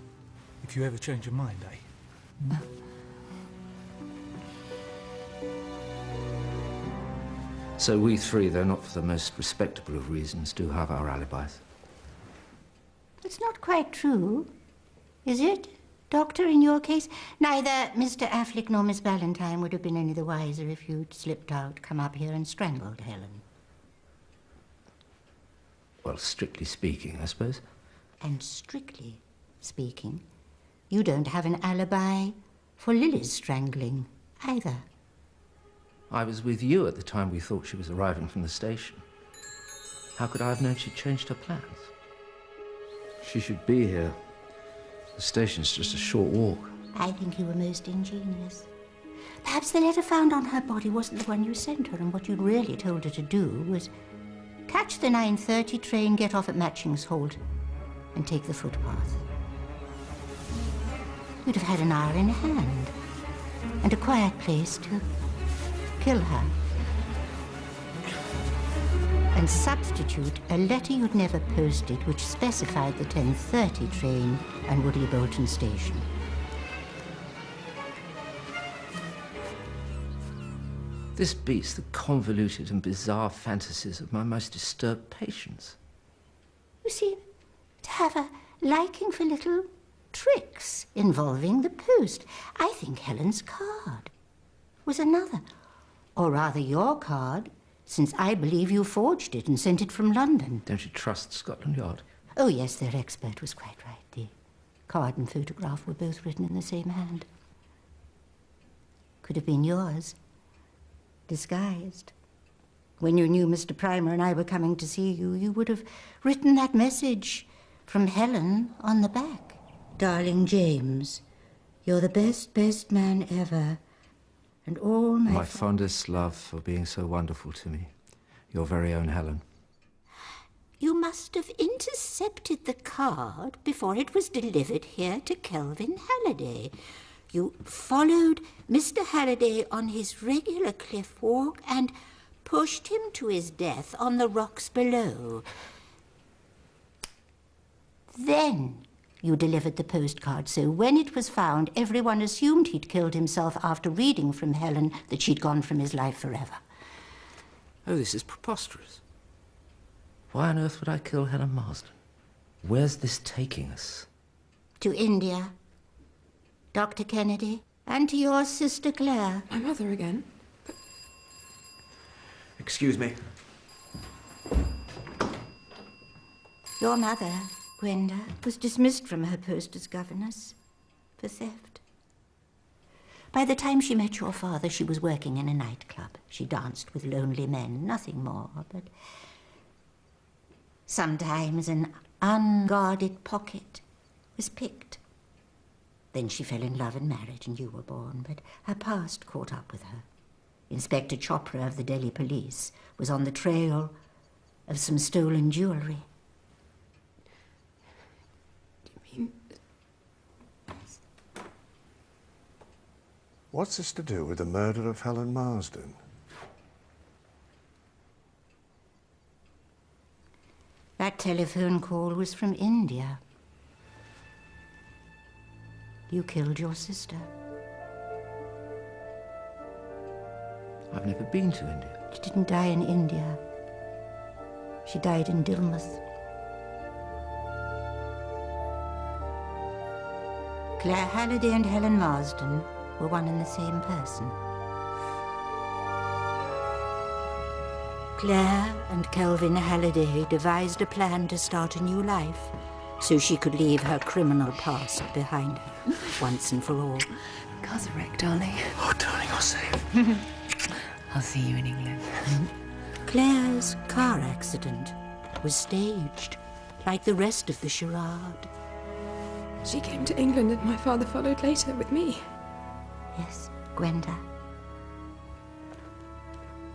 [SPEAKER 3] if you ever change your mind, eh?
[SPEAKER 16] So we three, though not for the most respectable of reasons, do have our alibis.
[SPEAKER 12] It's not quite true, is it, Doctor, in your case? Neither Mr. Affleck nor Miss Valentine would have been any the wiser if you'd slipped out, come up here and strangled Helen.
[SPEAKER 16] Well, strictly speaking, I suppose.
[SPEAKER 12] And strictly speaking, you don't have an alibi for Lily's strangling, either.
[SPEAKER 16] I was with you at the time we thought she was arriving from the station. How could I have known she'd changed her plans? She should be here. The station's just a short walk.
[SPEAKER 12] I think you were most ingenious. Perhaps the letter found on her body wasn't the one you sent her, and what you'd really told her to do was catch the 9:30 train, get off at Matching's Halt, and take the footpath. You'd have had an hour in hand, and a quiet place to kill her. And substitute a letter you'd never posted which specified the 10:30 train and Woodley Bolton station.
[SPEAKER 16] This beats the convoluted and bizarre fantasies of my most disturbed patients.
[SPEAKER 12] You seem to have a liking for little tricks involving the post. I think Helen's card was another. Or rather your card, since I believe you forged it and sent it from London.
[SPEAKER 16] Don't you trust Scotland Yard?
[SPEAKER 12] Oh, yes, their expert was quite right. The card and photograph were both written in the same hand. Could have been yours, disguised. When you knew Mr. Primer and I were coming to see you, you would have written that message from Helen on the back. Darling James, you're the best man ever. And all
[SPEAKER 16] my fondest love for being so wonderful to me. Your very own Helen.
[SPEAKER 12] You must have intercepted the card before it was delivered here to Kelvin Halliday. You followed Mr. Halliday on his regular cliff walk and pushed him to his death on the rocks below. Then you delivered the postcard, so when it was found, everyone assumed he'd killed himself after reading from Helen that she'd gone from his life forever.
[SPEAKER 16] Oh, this is preposterous. Why on earth would I kill Helen Marsden? Where's this taking us?
[SPEAKER 12] To India, Dr. Kennedy, and to your sister Claire.
[SPEAKER 23] My mother again?
[SPEAKER 17] Excuse me.
[SPEAKER 12] Your mother, Gwenda, was dismissed from her post as governess for theft. By the time she met your father, she was working in a nightclub. She danced with lonely men, nothing more, but sometimes an unguarded pocket was picked. Then she fell in love and married, and you were born, but her past caught up with her. Inspector Chopra of the Delhi police was on the trail of some stolen jewelry.
[SPEAKER 20] What's this to do with the murder of Helen Marsden?
[SPEAKER 12] That telephone call was from India. You killed your sister.
[SPEAKER 16] I've never been to India.
[SPEAKER 12] She didn't die in India. She died in Dilmouth. Claire Halliday and Helen Marsden were one and the same person. Claire and Kelvin Halliday devised a plan to start a new life so she could leave her criminal past behind her, once and for all.
[SPEAKER 18] Car's a wreck, darling.
[SPEAKER 17] Oh, darling, you're safe.
[SPEAKER 18] I'll see you in England.
[SPEAKER 12] Claire's car accident was staged, like the rest of the charade.
[SPEAKER 23] She came to England and my father followed later with me.
[SPEAKER 12] Yes, Gwenda.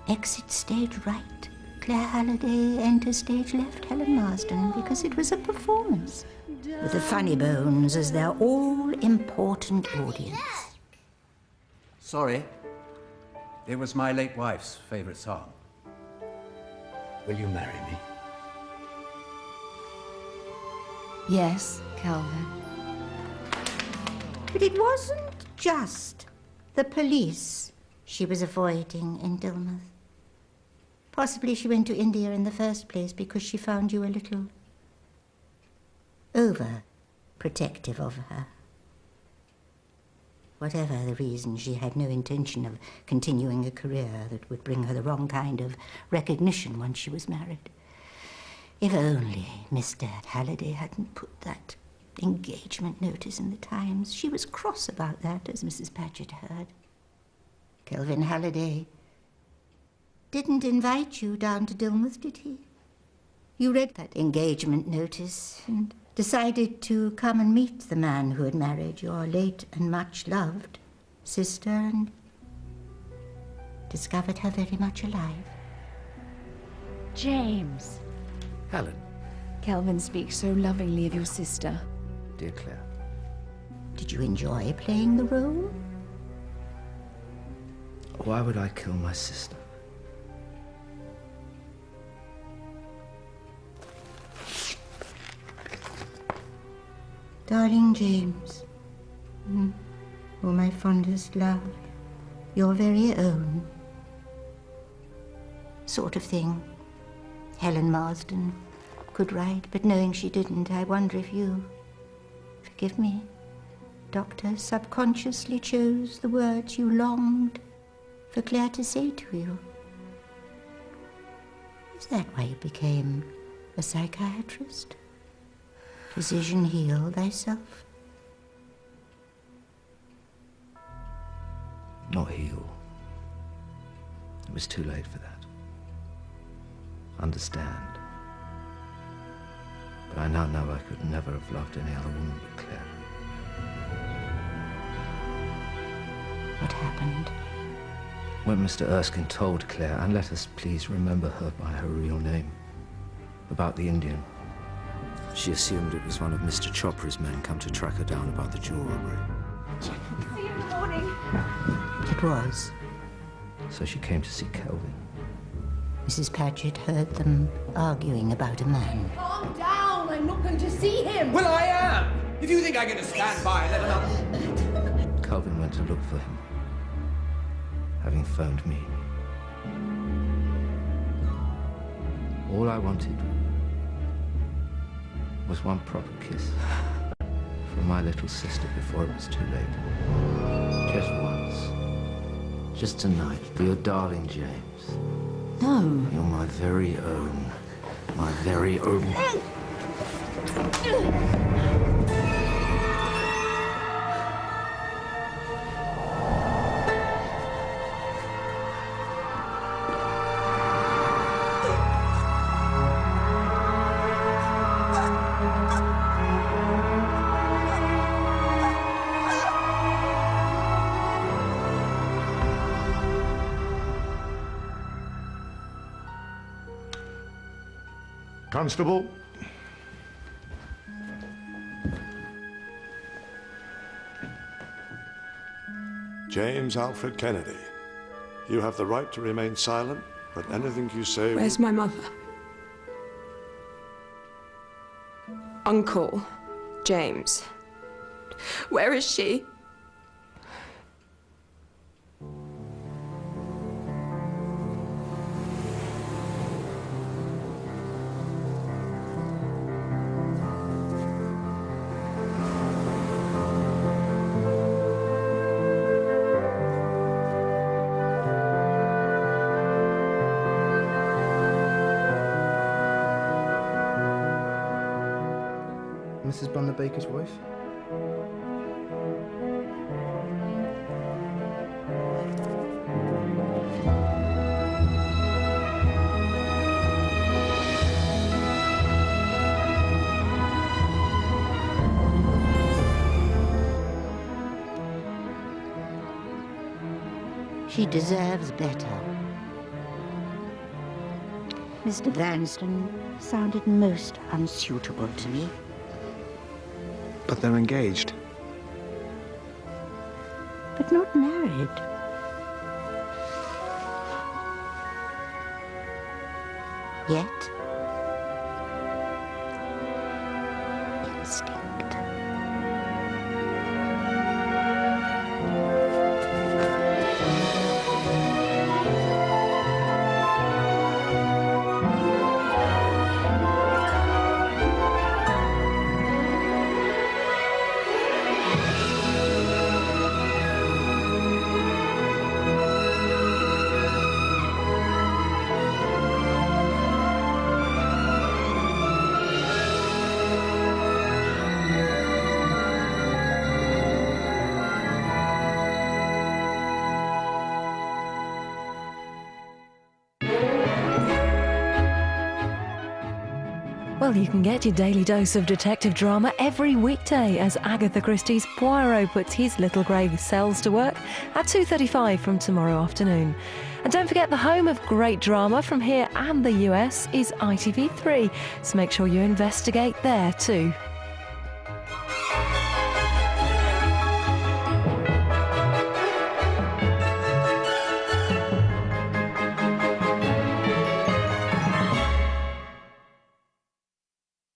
[SPEAKER 12] Exit stage right. Claire Halliday, enter stage left, Helen Marsden, because it was a performance. With the Funny Bones as their all-important audience.
[SPEAKER 11] Sorry. It was my late wife's favorite song. Will you marry me?
[SPEAKER 18] Yes, Calvin.
[SPEAKER 12] But it wasn't just the police she was avoiding in Dilmouth. Possibly she went to India in the first place because she found you a little over-protective of her. Whatever the reason, she had no intention of continuing a career that would bring her the wrong kind of recognition once she was married. If only Mr. Halliday hadn't put that engagement notice in the Times. She was cross about that, as Mrs. Paget heard. Kelvin Halliday didn't invite you down to Dilmouth, did he? You read that engagement notice and decided to come and meet the man who had married your late and much-loved sister and discovered her very much alive.
[SPEAKER 18] James.
[SPEAKER 16] Helen.
[SPEAKER 18] Kelvin speaks so lovingly of your sister.
[SPEAKER 16] Dear Claire.
[SPEAKER 12] Did you enjoy playing the role?
[SPEAKER 16] Why would I kill my sister?
[SPEAKER 12] Darling James, oh my fondest love, your very own sort of thing Helen Marsden could write, but knowing she didn't, I wonder if you, forgive me, Doctor, subconsciously chose the words you longed for Claire to say to you. Is that why you became a psychiatrist? Physician, heal thyself.
[SPEAKER 16] Not heal. It was too late for that. Understand. But I now know I could never have loved any other woman but Claire.
[SPEAKER 12] What happened?
[SPEAKER 16] When Mr. Erskine told Claire, and let us please remember her by her real name, about the Indian, she assumed it was one of Mr. Chopra's men come to track her down about the jewel robbery.
[SPEAKER 18] See you in the morning.
[SPEAKER 12] It was.
[SPEAKER 16] So she came to see Kelvin.
[SPEAKER 12] Mrs. Paget heard them arguing about a man.
[SPEAKER 18] Calm down. I'm not going to see him.
[SPEAKER 15] Well, I am. If you think I'm going to stand by and let another...
[SPEAKER 16] Kelvin went to look for him, having phoned me. All I wanted was one proper kiss from my little sister before it was too late. Just once. Just tonight. For your darling James.
[SPEAKER 18] No.
[SPEAKER 16] You're my very own. My very own.
[SPEAKER 20] Constable? James Alfred Kennedy, you have the right to remain silent, but anything you say...
[SPEAKER 23] Where's my mother? Uncle James. Where is she?
[SPEAKER 10] Mrs. Bunner Baker's wife?
[SPEAKER 12] She deserves better. Mr. Vanstone sounded most unsuitable to me.
[SPEAKER 5] But they're engaged.
[SPEAKER 12] But not married. Yet. Instinct.
[SPEAKER 4] Well, you can get your daily dose of detective drama every weekday as Agatha Christie's Poirot puts his little grey cells to work at 2:35 from tomorrow afternoon. And don't forget, the home of great drama from here and the US is ITV3, so make sure you investigate there too.